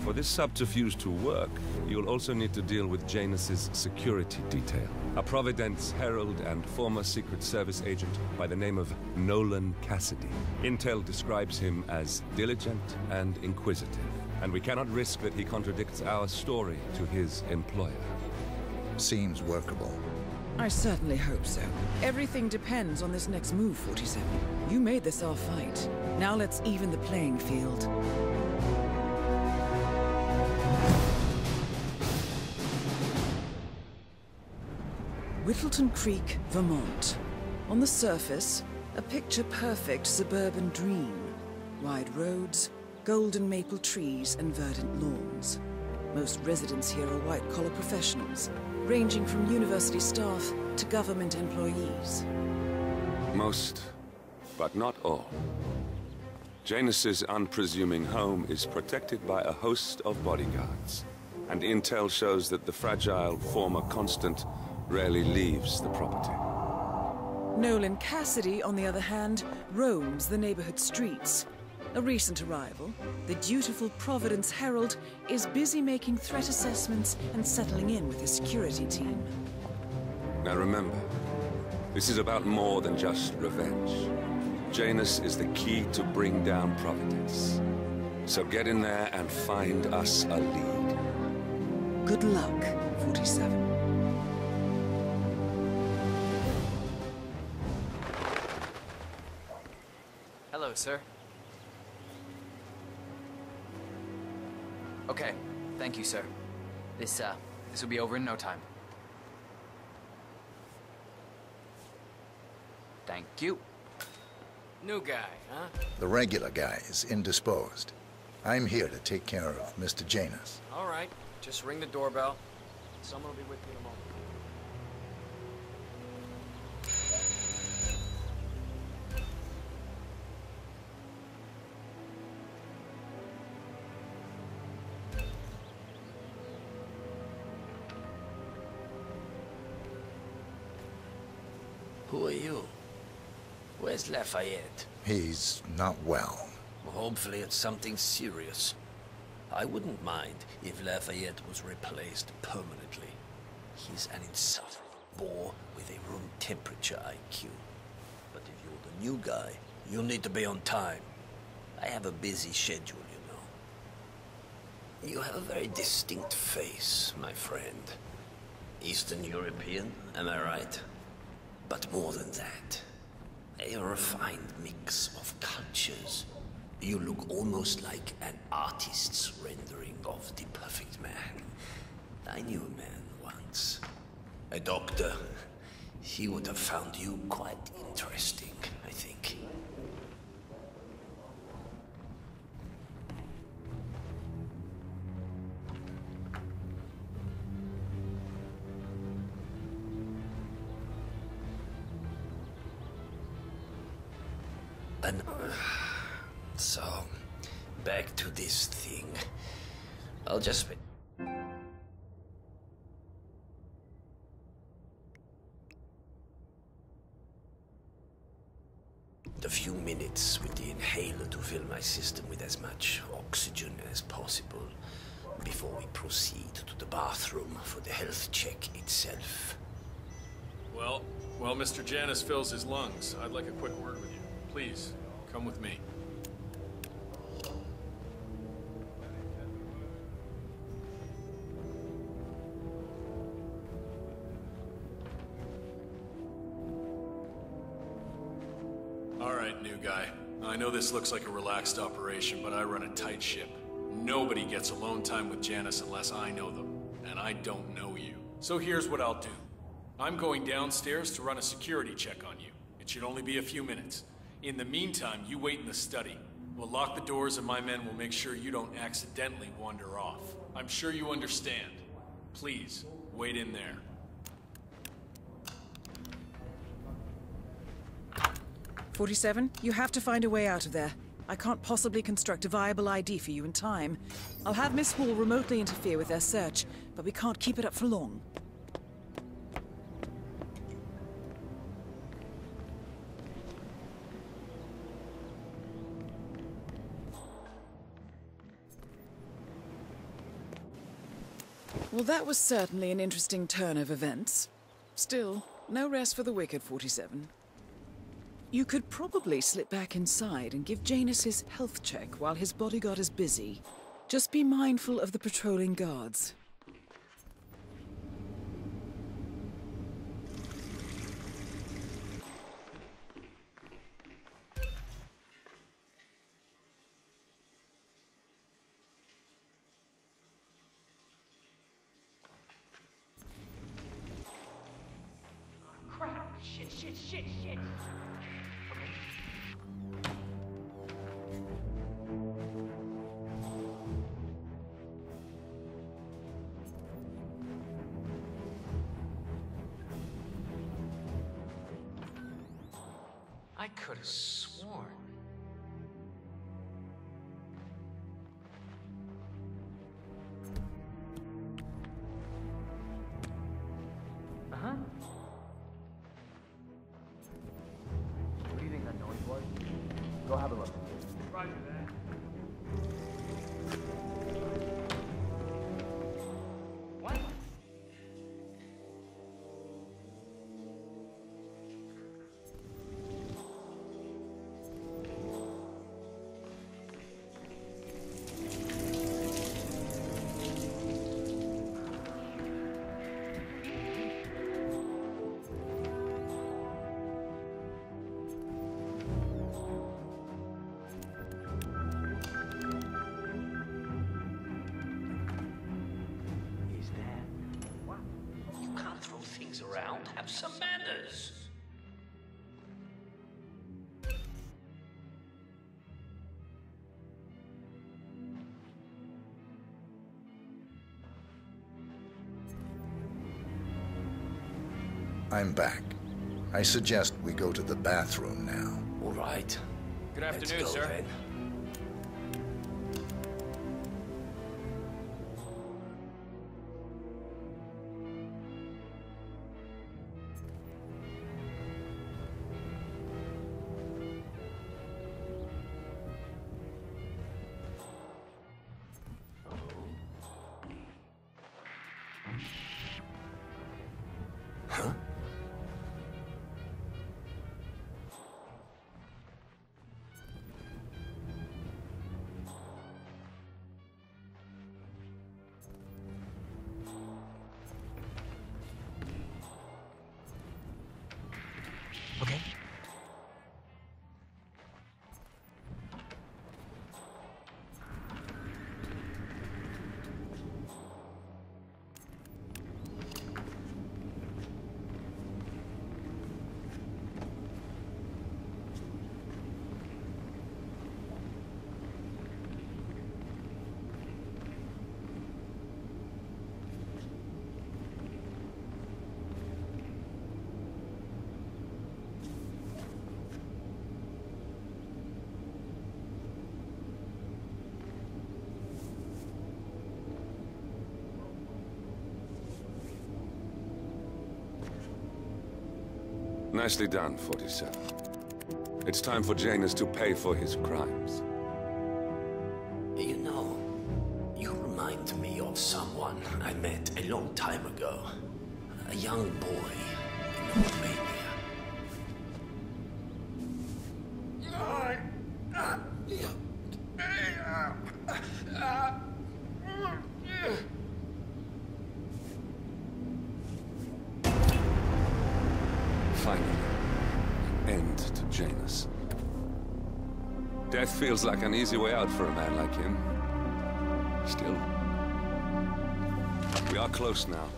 for this subterfuge to work, you'll also need to deal with Janus's security detail. A Providence herald and former Secret Service agent by the name of Nolan Cassidy. Intel describes him as diligent and inquisitive, and we cannot risk that he contradicts our story to his employer. Seems workable. I certainly hope so. Everything depends on this next move, 47. You made this our fight. Now let's even the playing field. Whittleton Creek, Vermont. On the surface, a picture-perfect suburban dream. Wide roads, golden maple trees, and verdant lawns. Most residents here are white-collar professionals, ranging from university staff to government employees. Most, but not all. Janus's unpresuming home is protected by a host of bodyguards, and intel shows that the fragile former constant rarely leaves the property. Nolan Cassidy, on the other hand, roams the neighborhood streets. A recent arrival, the dutiful Providence Herald is busy making threat assessments and settling in with his security team. Now remember, this is about more than just revenge. Janus is the key to bring down Providence. So get in there and find us a lead. Good luck, 47. Hello, sir. Okay, thank you, sir. This will be over in no time. Thank you. New guy, huh? The regular guy is indisposed. I'm here to take care of Mr. Janus. All right, just ring the doorbell. Someone will be with you in a moment. Who are you? Where's Lafayette? He's not well. Hopefully it's something serious. I wouldn't mind if Lafayette was replaced permanently. He's an insufferable bore with a room temperature IQ. But if you're the new guy, you'll need to be on time. I have a busy schedule, you know. You have a very distinct face, my friend. Eastern European, am I right? But more than that, a refined mix of cultures. You look almost like an artist's rendering of the perfect man. I knew a man once. A doctor. He would have found you quite interesting, I think. So, back to this thing. I'll just... A few minutes with the inhaler to fill my system with as much oxygen as possible before we proceed to the bathroom for the health check itself. Well, Mr. Janus fills his lungs. I'd like a quick word with you. Please, come with me. All right, new guy. I know this looks like a relaxed operation, but I run a tight ship. Nobody gets alone time with Janus unless I know them, and I don't know you. So here's what I'll do. I'm going downstairs to run a security check on you. It should only be a few minutes. In the meantime, you wait in the study. We'll lock the doors and my men will make sure you don't accidentally wander off. I'm sure you understand. Please, wait in there. 47, you have to find a way out of there. I can't possibly construct a viable ID for you in time. I'll have Miss Hall remotely interfere with their search, but we can't keep it up for long. Well, that was certainly an interesting turn of events. Still, no rest for the wicked, 47. You could probably slip back inside and give Janus his health check while his bodyguard is busy. Just be mindful of the patrolling guards. Crap! Shit! I could have sworn. Uh-huh. What do you think that noise was? Go have a look. Roger that. What? Around, have some manners. I'm back. I suggest we go to the bathroom now. All right. Good afternoon, Let's go, sir. then. Huh? Okay. Nicely done, 47. It's time for Janus to pay for his crimes. You know, you remind me of someone I met a long time ago. A young boy in Romania. Finally, an end to Janus. Death feels like an easy way out for a man like him. Still, we are close now.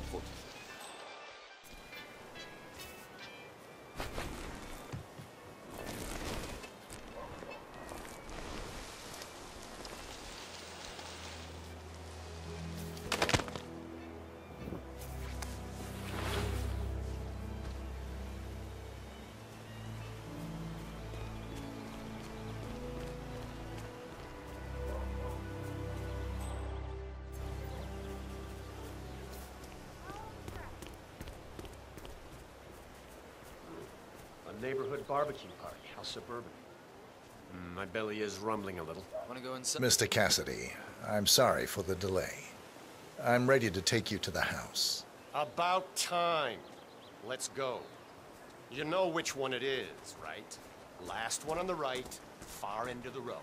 Neighborhood barbecue party. How suburban. My belly is rumbling a little. Want to go inside? Mr. Cassidy, I'm sorry for the delay. I'm ready to take you to the house. About time. Let's go. You know which one it is, right? Last one on the right, far end of the road.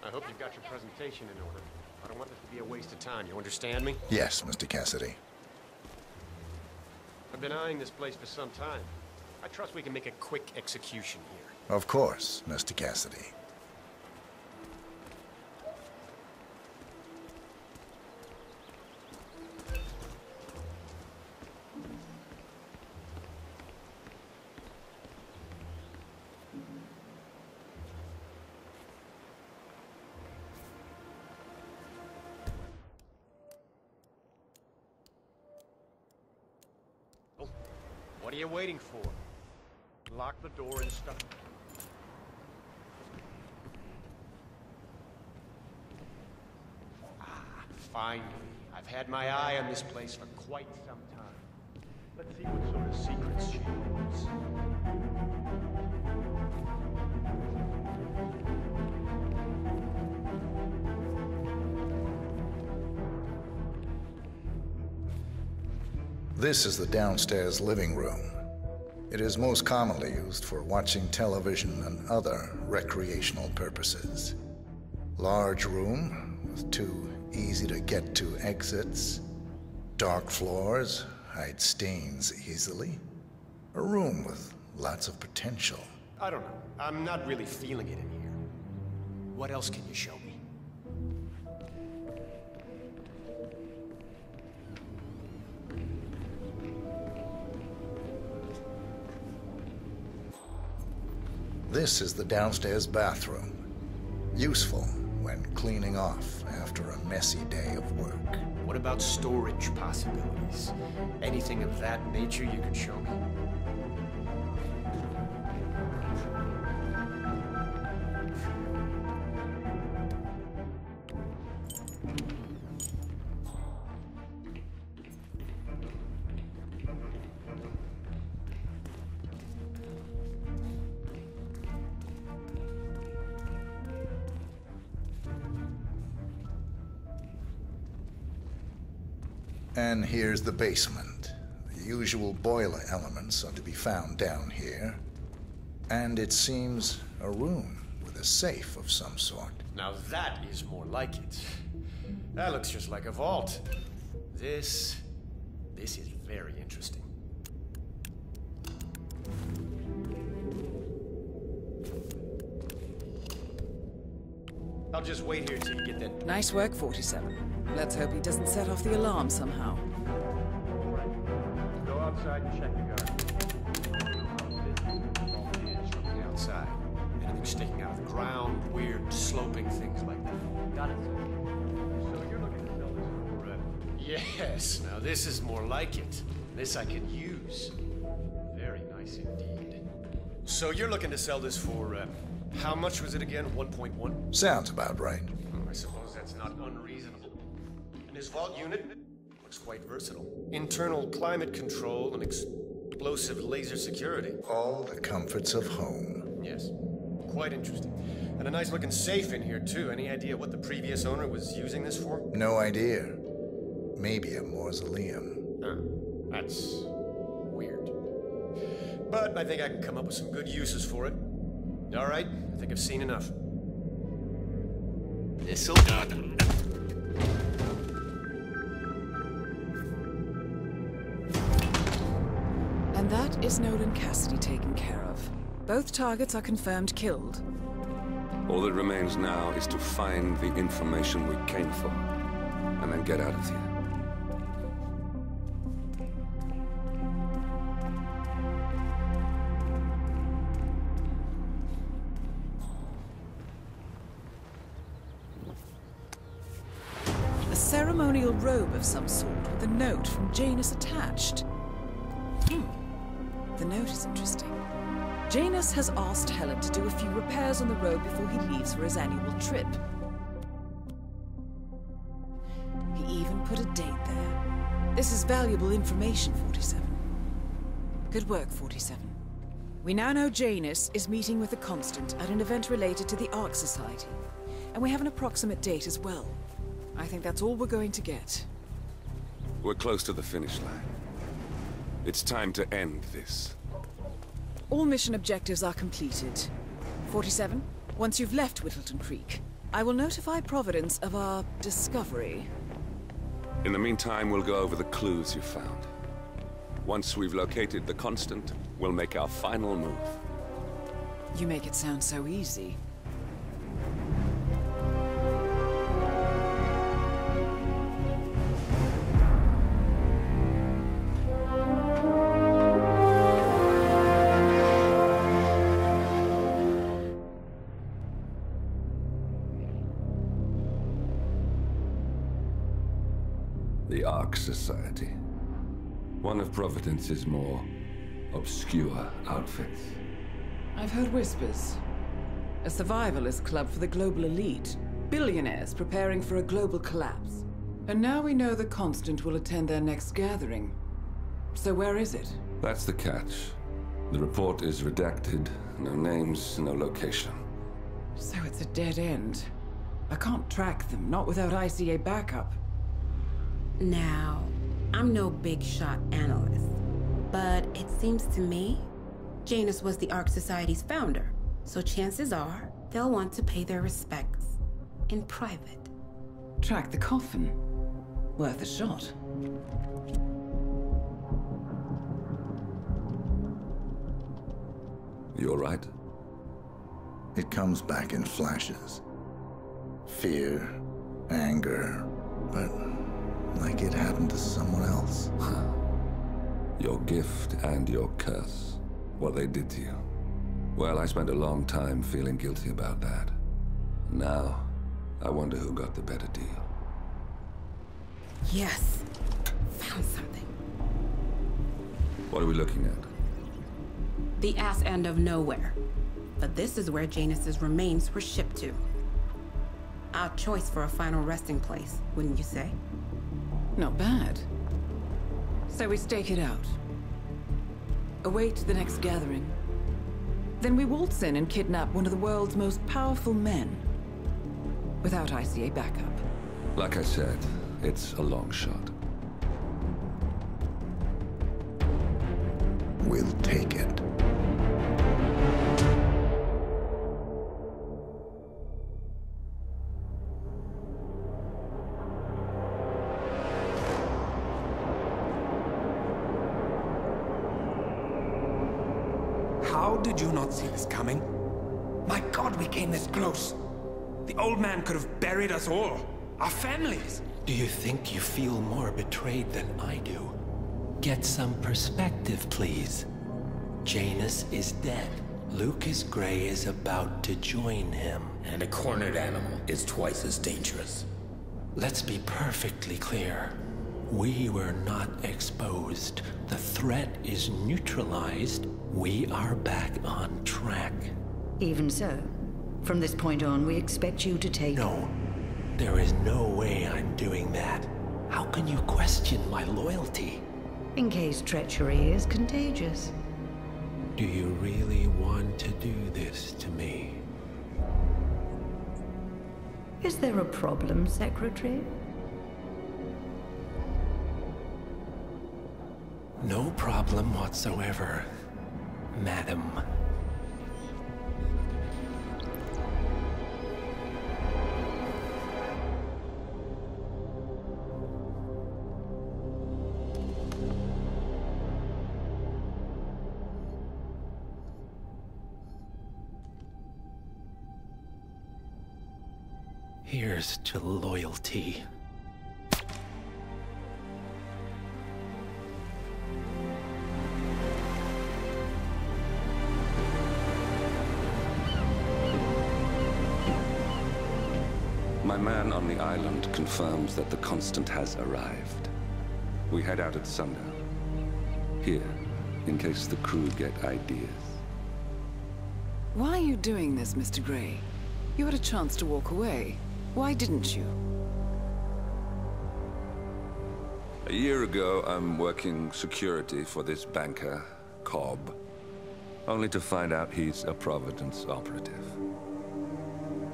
I hope you've got your presentation in order. I don't want this to be a waste of time, you understand me? Yes, Mr. Cassidy. I've been eyeing this place for some time. I trust we can make a quick execution here. Of course, Mr. Cassidy. What are you waiting for? Lock the door and stuff. Finally. I've had my eye on this place for quite some time. Let's see what sort of secrets she holds. This is the downstairs living room. It is most commonly used for watching television and other recreational purposes. Large room with two easy-to-get-to exits. Dark floors hide stains easily. A room with lots of potential. I don't know. I'm not really feeling it in here. What else can you show me? This is the downstairs bathroom. Useful when cleaning off after a messy day of work. What about storage possibilities? Anything of that nature you could show me? And here's the basement. The usual boiler elements are to be found down here. And it seems a room with a safe of some sort. Now that is more like it. That looks just like a vault. This is very interesting. I'll just wait here till you get that. Nice work, 47. Let's hope he doesn't set off the alarm somehow. Go outside and check the garden. Vault is from the outside. Anything sticking out of the ground, weird sloping things like that. Got it, sir. So you're looking to sell this for Yes, now this is more like it. This I can use. Very nice indeed. So you're looking to sell this for, how much was it again? 1.1? Sounds about right. I suppose that's not unreasonable. And his vault unit looks quite versatile. Internal climate control and explosive laser security. All the comforts of home. Yes. Quite interesting. And a nice looking safe in here, too. Any idea what the previous owner was using this for? No idea. Maybe a mausoleum. That's weird. But I think I can come up with some good uses for it. All right, I think I've seen enough. This'll... And that is Nolan Cassidy taken care of. Both targets are confirmed killed. All that remains now is to find the information we came for, and then get out of here. A ceremonial robe of some sort with a note from Janus attached. The note is interesting. Janus has asked Helen to do a few repairs on the robe before he leaves for his annual trip. He even put a date there. This is valuable information, 47. Good work, 47. We now know Janus is meeting with the Constant at an event related to the Ark Society. And we have an approximate date as well. I think that's all we're going to get. We're close to the finish line. It's time to end this. All mission objectives are completed. 47, once you've left Whittleton Creek, I will notify Providence of our discovery. In the meantime, we'll go over the clues you found. Once we've located the Constant, we'll make our final move. You make it sound so easy. The Ark Society. One of Providence's more obscure outfits. I've heard whispers. A survivalist club for the global elite. Billionaires preparing for a global collapse. And now we know the Constant will attend their next gathering. So where is it? That's the catch. The report is redacted. No names, no location. So it's a dead end. I can't track them, not without ICA backup. Now, I'm no big shot analyst, but it seems to me Janus was the Ark Society's founder, so chances are they'll want to pay their respects in private. Track the coffin. Worth a shot. You all right? It comes back in flashes. Fear, anger, but like it happened to someone else. Your gift and your curse. What they did to you. Well, I spent a long time feeling guilty about that. Now, I wonder who got the better deal. Yes. Found something. What are we looking at? The ass end of nowhere. But this is where Janus's remains were shipped to. Odd choice for a final resting place, wouldn't you say? Not bad. So we stake it out. Await the next gathering. Then we waltz in and kidnap one of the world's most powerful men. Without ICA backup. Like I said, it's a long shot. We'll take it. How did you not see this coming? My God, we came this close. The old man could have buried us all. Our families. Do you think you feel more betrayed than I do? Get some perspective, please. Janus is dead. Lucas Gray is about to join him. And a cornered animal is twice as dangerous. Let's be perfectly clear. We were not exposed. The threat is neutralized. We are back on track. Even so, from this point on, we expect you to take... No. There is no way I'm doing that. How can you question my loyalty? in case treachery is contagious. Do you really want to do this to me? Is there a problem, Secretary? No problem whatsoever, Madam. Here's to loyalty. My man on the island confirms that the Constant has arrived. We head out at sundown. Here, in case the crew get ideas. Why are you doing this, Mr. Gray? You had a chance to walk away. Why didn't you? A year ago, I'm working security for this banker, Cobb, only to find out he's a Providence operative.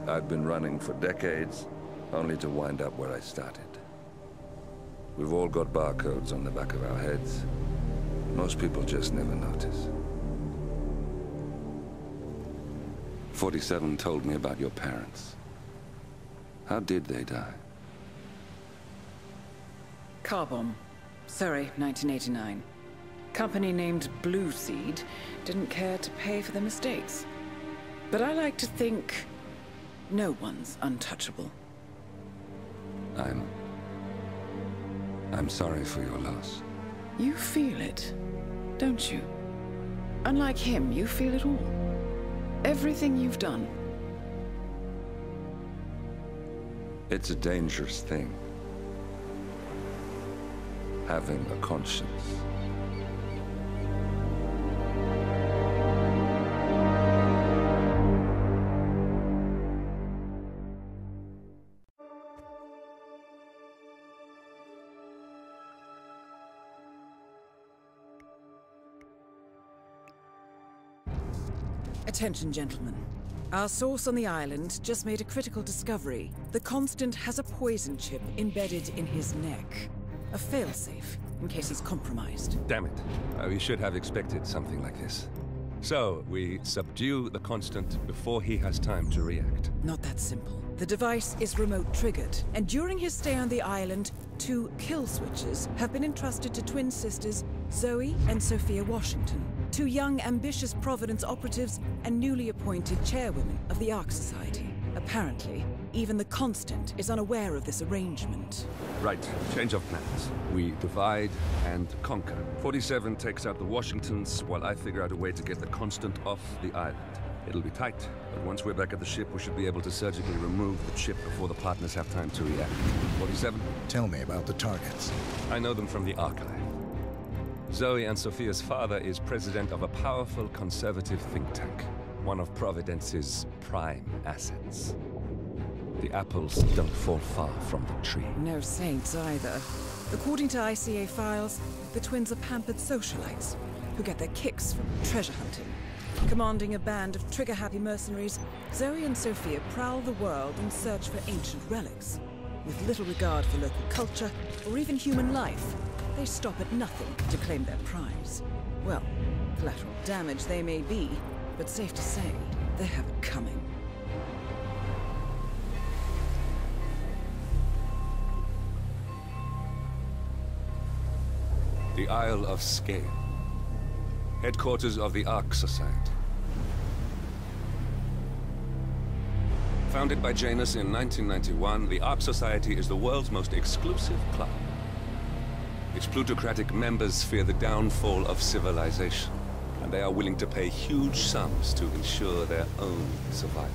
I've been running for decades, only to wind up where I started. We've all got barcodes on the back of our heads. Most people just never notice. 47 told me about your parents. How did they die? Car bomb. Surrey, 1989. Company named Blue Seed didn't care to pay for their mistakes. But I like to think no one's untouchable. I'm sorry for your loss. You feel it, don't you? Unlike him, you feel it all. Everything you've done. It's a dangerous thing. Having a conscience. Attention, gentlemen. Our source on the island just made a critical discovery. The Constant has a poison chip embedded in his neck. A failsafe, in case he's compromised. Damn it. We should have expected something like this. So, we subdue the Constant before he has time to react. Not that simple. The device is remote-triggered, and during his stay on the island, 2 kill switches have been entrusted to twin sisters Zoe and Sophia Washington, 2 young, ambitious Providence operatives and newly appointed chairwomen of the Ark Society. Apparently, even the Constant is unaware of this arrangement. Right, change of plans. We divide and conquer. 47 takes out the Washingtons, while I figure out a way to get the Constant off the island. It'll be tight, but once we're back at the ship, we should be able to surgically remove the chip before the partners have time to react. 47? Tell me about the targets. I know them from the archive. Zoe and Sophia's father is president of a powerful conservative think tank, one of Providence's prime assets. The apples don't fall far from the tree. No saints either. According to ICA files, the twins are pampered socialites who get their kicks from treasure hunting. Commanding a band of trigger-happy mercenaries, Zoe and Sophia prowl the world in search for ancient relics. With little regard for local culture or even human life, they stop at nothing to claim their prize. Well, collateral damage they may be, but safe to say, they have it coming. The Isle of Scale. Headquarters of the Ark Society. Founded by Janus in 1991, the Ark Society is the world's most exclusive club. Its plutocratic members fear the downfall of civilization, and they are willing to pay huge sums to ensure their own survival.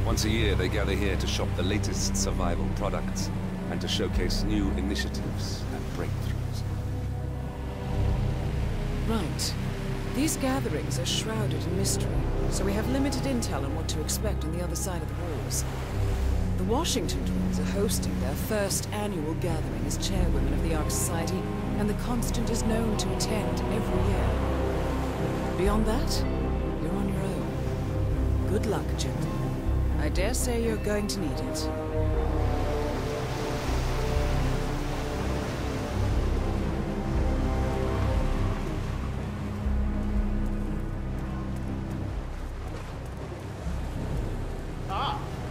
Once a year, they gather here to shop the latest survival products and to showcase new initiatives and breakthroughs. Right. These gatherings are shrouded in mystery, so we have limited intel on what to expect on the other side of the walls. The Washington twins are hosting their first annual gathering as chairwomen of the Ark Society and the Constant is known to attend every year. Beyond that, you're on your own. Good luck, gentlemen. I dare say you're going to need it.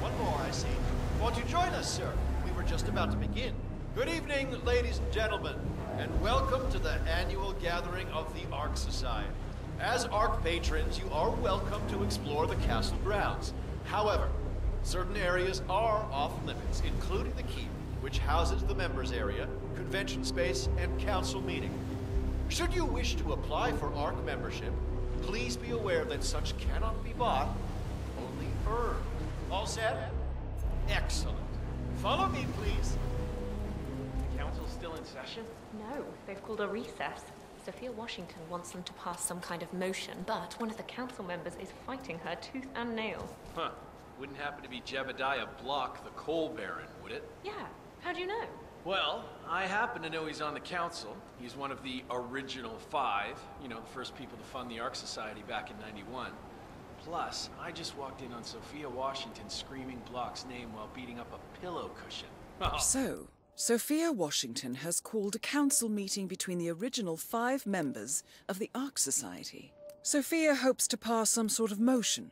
One more, I see. Won't you join us, sir? We were just about to begin. Good evening, ladies and gentlemen, and welcome to the annual gathering of the Ark Society. As Ark patrons, you are welcome to explore the castle grounds. However, certain areas are off limits, including the keep, which houses the members area, convention space, and council meeting. Should you wish to apply for Ark membership, please be aware that such cannot be bought, only earned. All set? Excellent. Follow me, please. The council's still in session? No, they've called a recess. Sophia Washington wants them to pass some kind of motion, but one of the council members is fighting her tooth and nail. Huh. Wouldn't happen to be Jebediah Block, the coal baron, would it? Yeah, how'd you know? Well, I happen to know he's on the council. He's one of the original 5, you know, the first people to fund the Ark Society back in '91. Plus, I just walked in on Sophia Washington screaming Block's name while beating up a pillow cushion. So, Sophia Washington has called a council meeting between the original 5 members of the Ark Society. Sophia hopes to pass some sort of motion,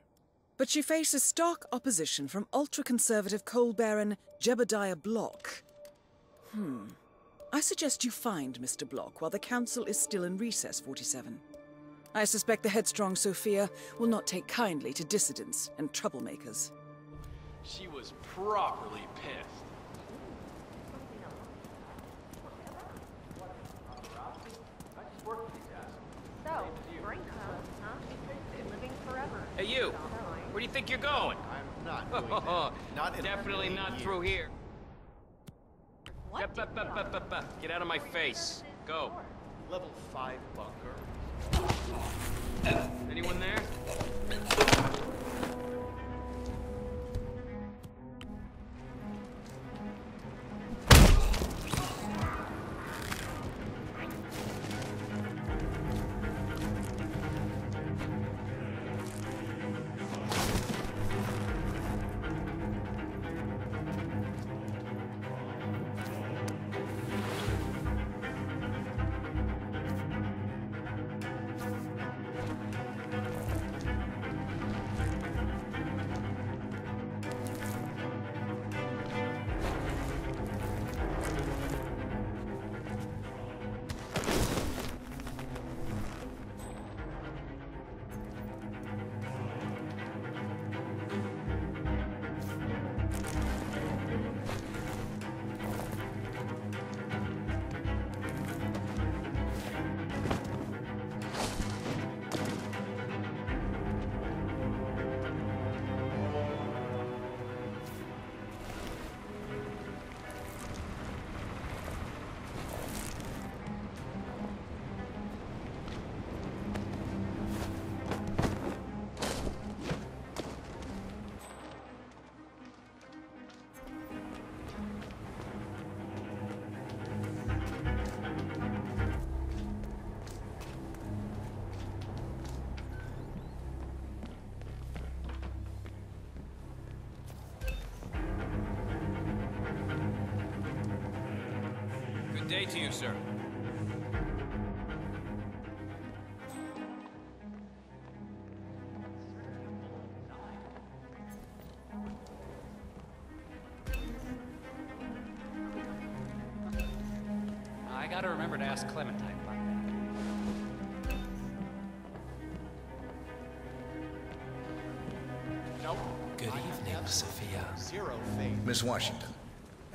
but she faces stark opposition from ultra-conservative coal baron Jebediah Block. I suggest you find Mr. Block while the council is still in recess, 47. I suspect the headstrong Sophia will not take kindly to dissidents and troublemakers. She was properly pissed. So, spring comes, huh? Been living forever. Hey, you! Where do you think you're going? I'm not doing that. Not in Definitely not years. through here. Get out of my face. Go. Level 5 bunker. Anyone there? Good day to you, sir. I gotta remember to ask Clementine about that. Nope. Good evening, Sophia. Zero faith. Miss Washington,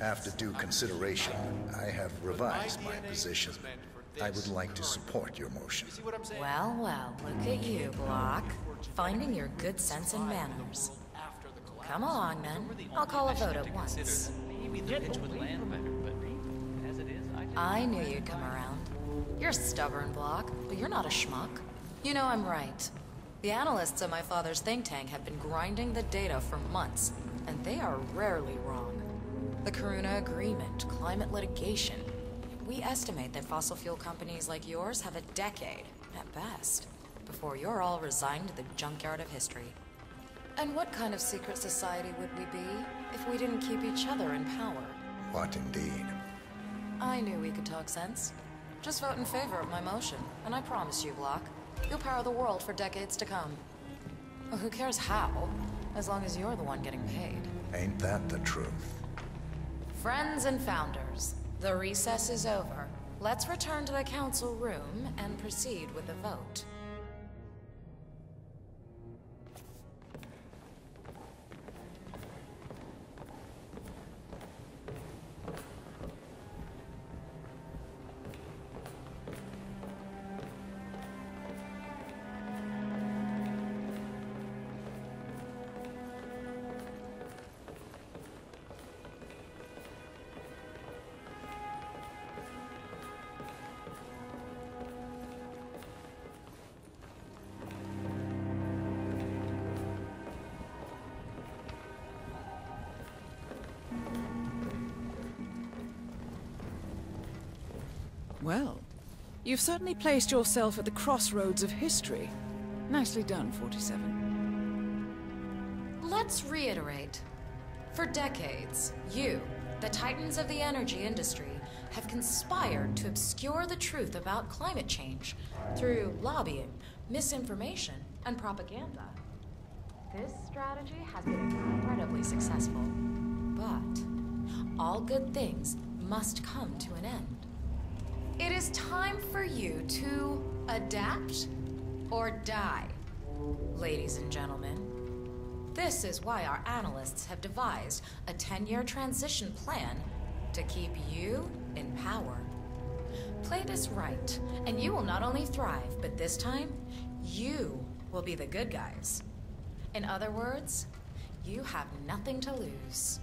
after due consideration, I have revised my position. I would like to support your motion. Well, well, look at you, Block. Finding your good sense and manners. Come along, then. I'll call a vote at once. I knew you'd come around. You're stubborn, Block, but you're not a schmuck. You know I'm right. The analysts at my father's think tank have been grinding the data for months, and they are rarely wrong. The Karuna Agreement, climate litigation. we estimate that fossil fuel companies like yours have a decade, at best, before you're all resigned to the junkyard of history. And what kind of secret society would we be if we didn't keep each other in power? What indeed? I knew we could talk sense. Just vote in favor of my motion, and I promise you, Block, you'll power the world for decades to come. Well, who cares how, as long as you're the one getting paid. Ain't that the truth? Friends and founders, the recess is over. Let's return to the council room and proceed with the vote. Well, you've certainly placed yourself at the crossroads of history. Nicely done, 47. Let's reiterate. For decades, you, the titans of the energy industry, have conspired to obscure the truth about climate change through lobbying, misinformation, and propaganda. This strategy has been incredibly successful. But all good things must come to an end. It is time for you to adapt or die, ladies and gentlemen. This is why our analysts have devised a 10-year transition plan to keep you in power. Play this right, and you will not only thrive, but this time, you will be the good guys. In other words, you have nothing to lose.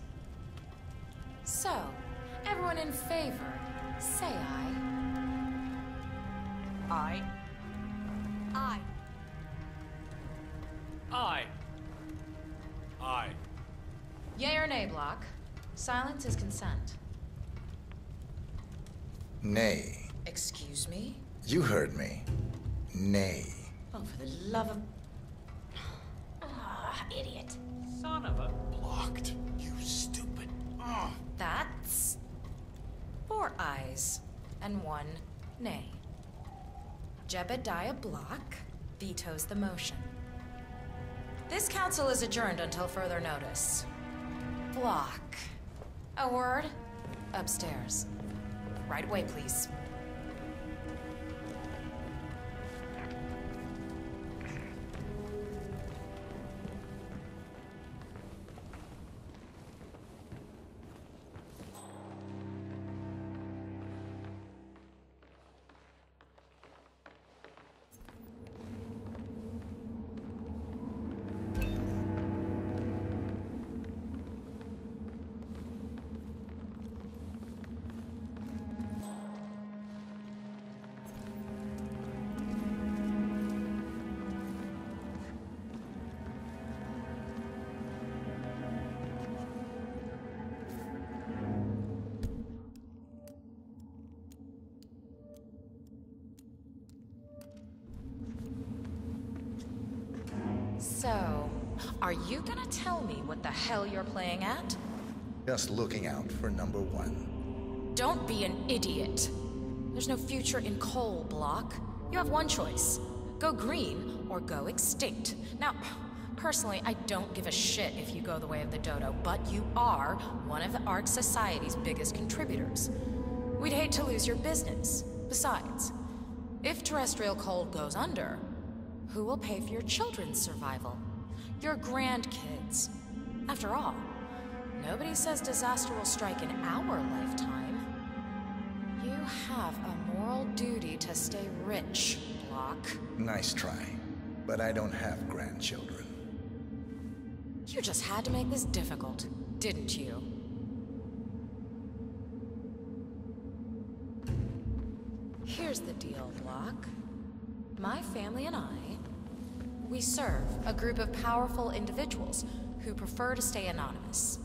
So, everyone in favor, say aye. Aye. Aye. Aye. Aye. Yay or nay, Block? Silence is consent. Nay. Excuse me? You heard me. Nay. Oh, for the love of... Idiot. Son of a... Blocked. You stupid. That's... 4 ayes and 1 nay. Jebediah Block vetoes the motion. This council is adjourned until further notice. Block. A word? Upstairs. Right away, please. So, are you gonna tell me what the hell you're playing at? Just looking out for number 1. Don't be an idiot. There's no future in coal, Block. You have one choice. Go green or go extinct. Now, personally, I don't give a shit if you go the way of the dodo, but you are one of the Ark Society's biggest contributors. We'd hate to lose your business. Besides, if terrestrial coal goes under, who will pay for your children's survival? Your grandkids. After all, nobody says disaster will strike in our lifetime. You have a moral duty to stay rich, Block. Nice try, but I don't have grandchildren. You just had to make this difficult, didn't you? Here's the deal, Block. My family and I, we serve a group of powerful individuals who prefer to stay anonymous.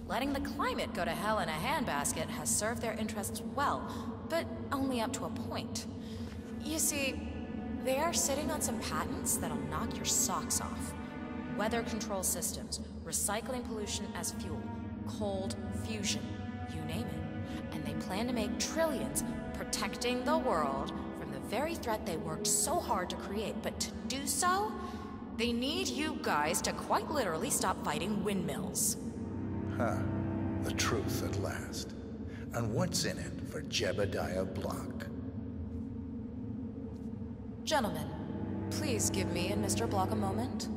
letting the climate go to hell in a handbasket has served their interests well, but only up to a point. You see, they are sitting on some patents that'll knock your socks off. Weather control systems, recycling pollution as fuel, cold fusion, you name it. And they plan to make trillions protecting the world from the very threat they worked so hard to create. But to do so, they need you guys to quite literally stop fighting windmills. Huh. The truth at last. And what's in it for Jebediah Block? Gentlemen, please give me and Mr. Block a moment.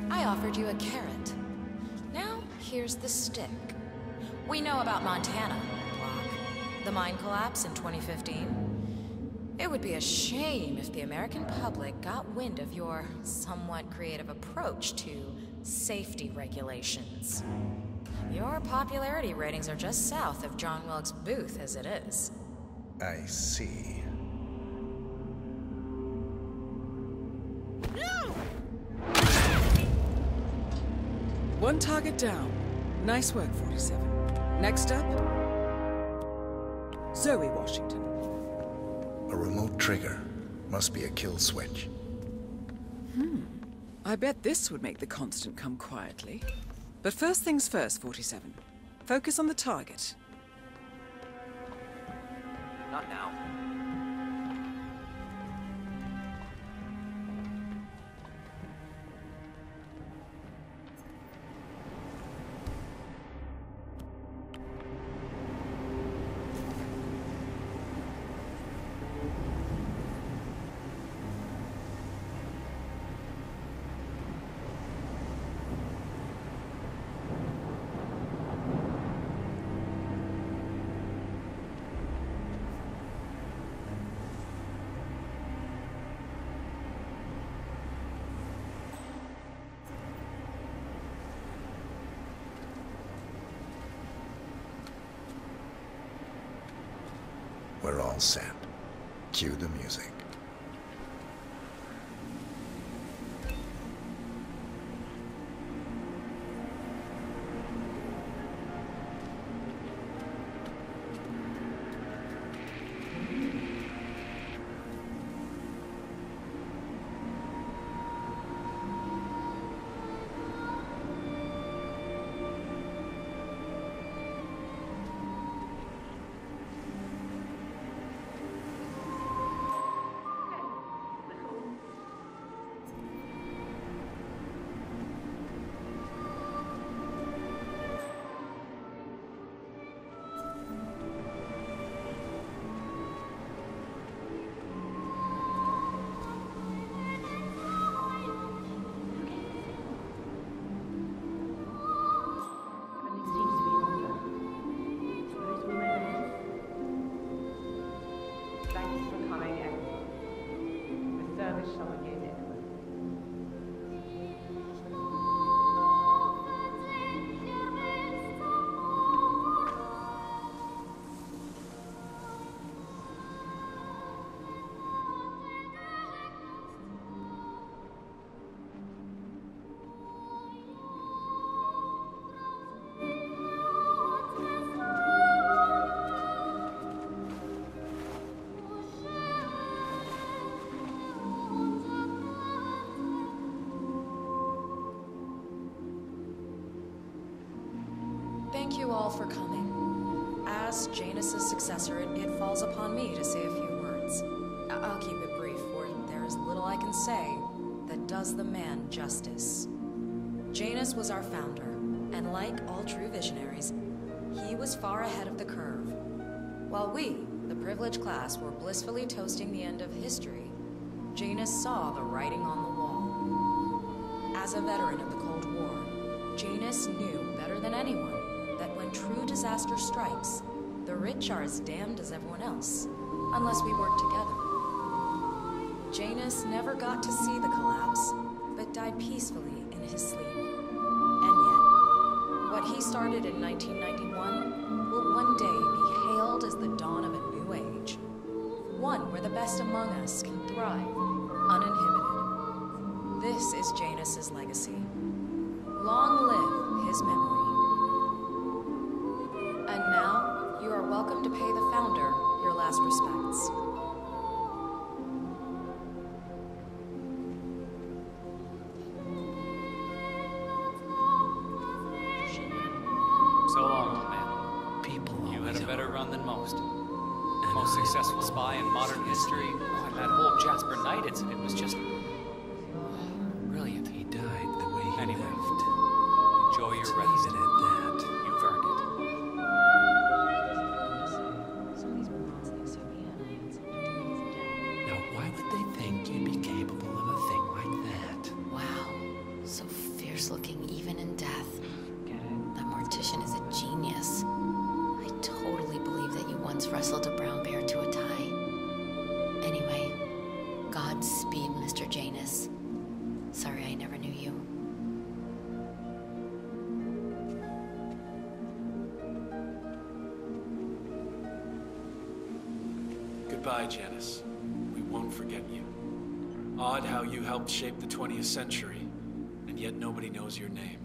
I offered you a carrot. Now, here's the stick. We know about Montana, Block. The mine collapse in 2015. It would be a shame if the American public got wind of your somewhat creative approach to safety regulations. Your popularity ratings are just south of John Wilkes Booth as it is. I see. One target down. Nice work, 47. Next up, Zoe Washington. A remote trigger. Must be a kill switch. I bet this would make the Constant come quietly. But first things first, 47. Focus on the target. Not now. We're all set. Cue the music. Thank you all for coming. As Janus's successor, it falls upon me to say a few words. I'll keep it brief, for there is little I can say that does the man justice. Janus was our founder, and like all true visionaries, he was far ahead of the curve. While we, the privileged class, were blissfully toasting the end of history, Janus saw the writing on the wall. As a veteran of the Cold War, Janus knew better than anyone that when true disaster strikes, the rich are as damned as everyone else, unless we work together. Janus never got to see the collapse, but died peacefully in his sleep. And yet, what he started in 1991 will one day be hailed as the dawn of a new age. One one where the best among us can thrive, uninhibited. This is Janus's legacy. Long live his memory. And now, you are welcome to pay the founder your last respects. So long, old man. You had a better run than most. Most successful spy in modern history. Oh, and that whole Jasper Knight incident was just brilliant. He died the way he anyway, lived. enjoy your rest. Leave it at that. You've earned it. Now, why would they think you'd be capable of a thing like that? Wow. So fierce looking even in death. That mortician is a genius. I totally believe that you once wrestled a brown bear to a tie. Anyway, Godspeed, Mr. Janus. Sorry I never knew you. Goodbye, Janus. We won't forget you. Odd how you helped shape the 20th century, and yet nobody knows your name.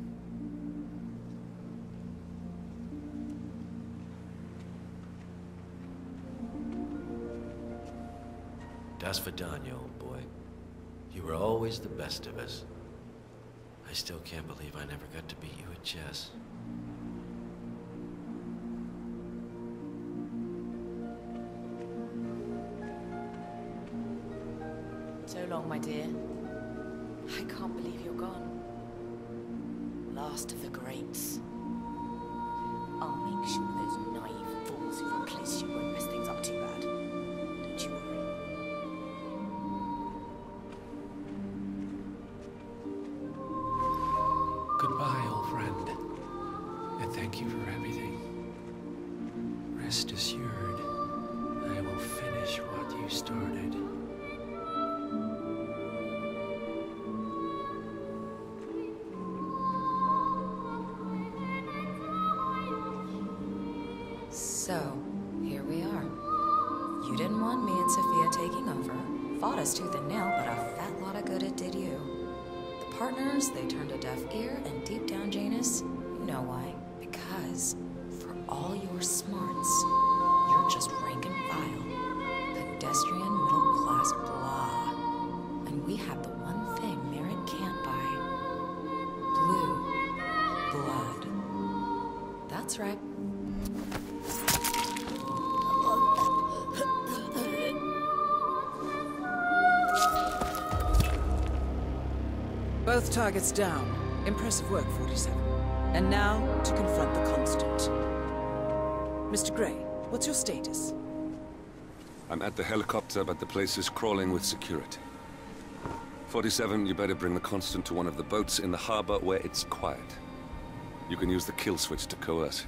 Das Vidania, old boy. You were always the best of us. I still can't believe I never got to beat you at chess. So long, my dear. I can't believe you're gone. Last of the greats. I'll make sure those naive fools who replace you won't mess things up too bad. Don't you worry. Goodbye, old friend. And thank you for everything. Rest assured, I will finish what you started. So, here we are. You didn't want me and Sophia taking over. Fought us tooth and nail, but a fat lot of good it did you. The partners, they turned a deaf ear, and deep down, Janus, you know why. Because, for all your smarts, you're just rank and file. Pedestrian, middle-class blah. And we have the one thing merit can't buy. Blue blood. That's right. Both targets down. Impressive work, 47. And now, to confront the Constant. Mr. Gray, what's your status? I'm at the helicopter, but the place is crawling with security. 47, you better bring the Constant to one of the boats in the harbor where it's quiet. You can use the kill switch to coerce.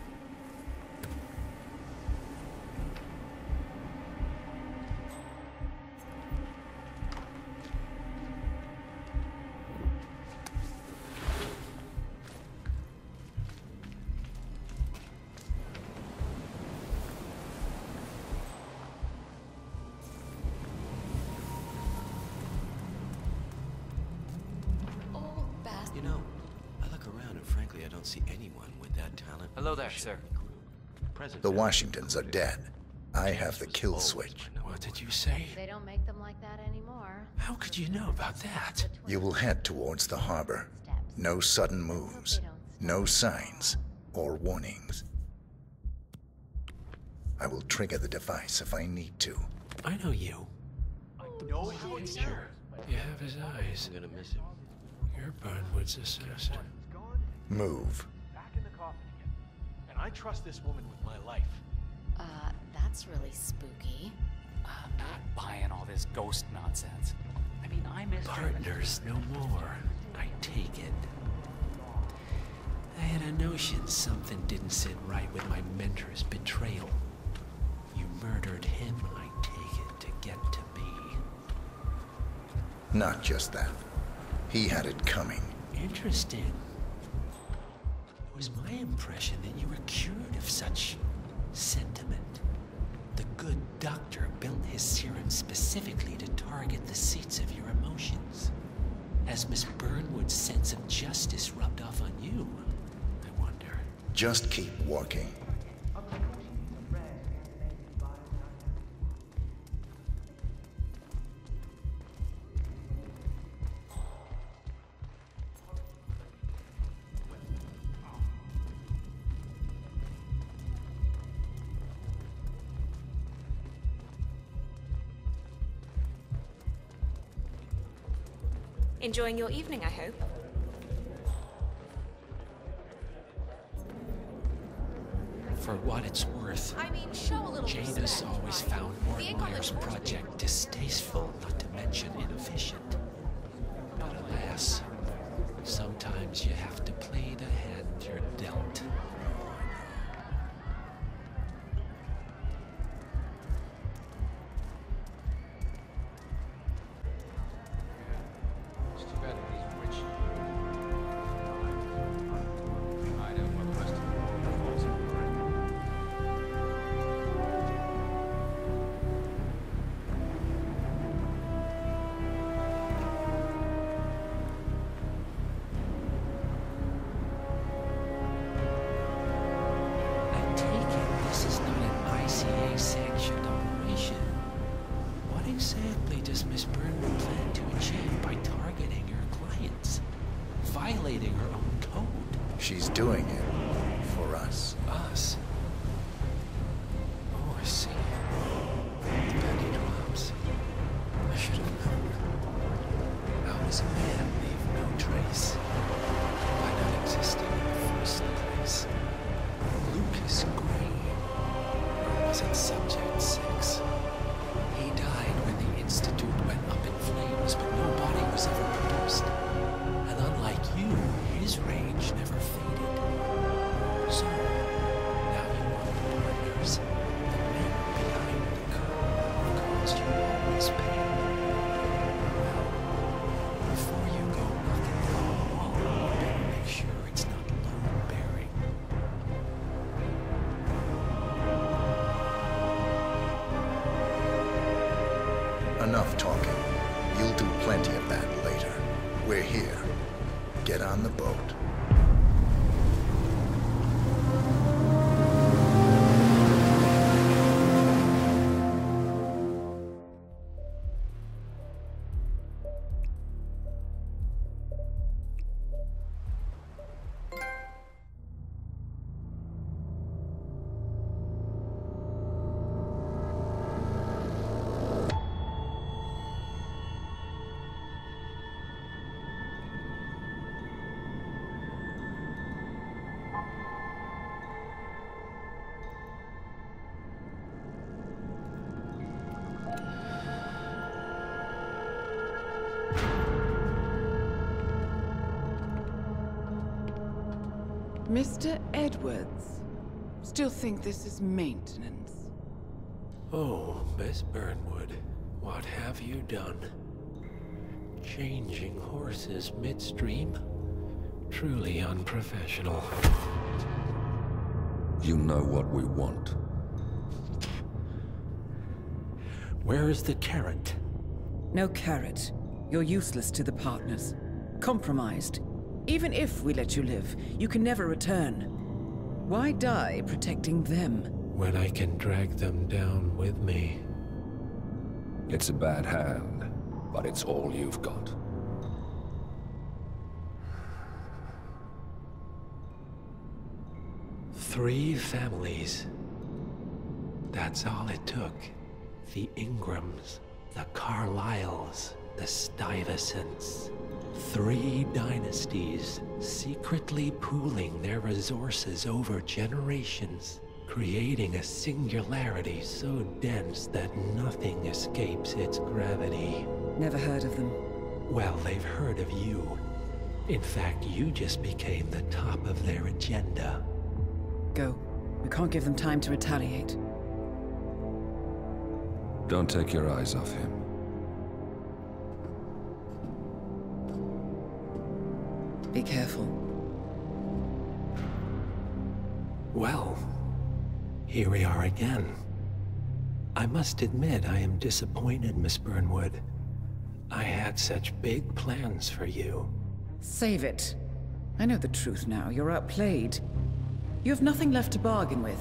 You know, I look around and frankly I don't see anyone with that talent. Hello there, sir. The Washingtons are dead. I have the kill switch. What did you say? They don't make them like that anymore. How could you know about that? You will head towards the harbor. No sudden moves, no signs or warnings. I will trigger the device if I need to. I know you. No, you here. You have his eyes. I'm gonna miss him. You're Burnwood's assassin. Move. Back in the coffin again. And I trust this woman with my life. That's really spooky. I'm not buying all this ghost nonsense. I mean, I missed her. Partners no more. I take it. I had a notion something didn't sit right with my mentor's betrayal. You murdered him, I take it, to get to me. Not just that. He had it coming. Interesting. It was my impression that you were cured of such sentiment. The good doctor built his serum specifically to target the seats of your emotions. Has Miss Burnwood's sense of justice rubbed off on you? I wonder. Just keep walking. Enjoying your evening, I hope. For what it's worth, I mean, show a little Janus respect, always right? found Ortmeyer's project distasteful, not to mention inefficient. But alas, sometimes you have to play the hand you're dealt. It's too bad that he's rich. I know what the rest of the folks are doing. I take it this is not an ICA-sanctioned operation. What exactly does Miss Burnwood plan to achieve by targeting her clients? Violating her own code? She's doing it for us. Us? Oh, I see. The penny drops. I should have known. How does a man leave no trace? By not existing in the first place. Lucas Gray. Or was it Subject 6? He died when the Institute went up in flames, but no body was ever produced. And unlike you, his rage never faded. So, now you are partners. The men behind the curtain who caused you always pain. Well, before you go knocking down the wall, you better make sure it's not load-bearing. Enough talking. You'll do plenty of that later. We're here. Get on the boat. Mr. Edwards, still think this is maintenance? Oh, Miss Burnwood, what have you done? Changing horses midstream? Truly unprofessional. You know what we want. Where is the carrot? No carrot. You're useless to the partners. Compromised. Even if we let you live, you can never return. Why die protecting them? When I can drag them down with me. It's a bad hand, but it's all you've got. Three families. That's all it took. The Ingrams, the Carlyles, the Stuyvesants. 3 dynasties, secretly pooling their resources over generations, creating a singularity so dense that nothing escapes its gravity. Never heard of them. Well, they've heard of you. In fact, you just became the top of their agenda. Go. We can't give them time to retaliate. Don't take your eyes off him. Be careful. Well, here we are again. I must admit I am disappointed, Miss Burnwood. I had such big plans for you. Save it. I know the truth now. You're outplayed. You have nothing left to bargain with.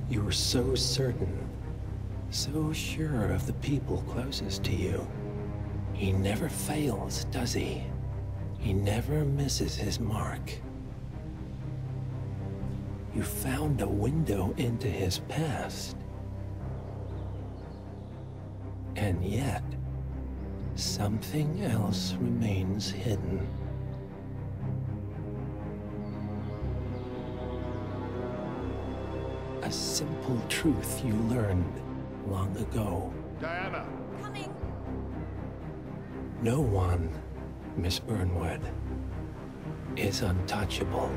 You were so certain. So sure of the people closest to you. He never fails, does he? He never misses his mark. You found a window into his past. And yet, something else remains hidden. A simple truth you learned long ago. Diana! Coming! No one, Miss Burnwood, is untouchable.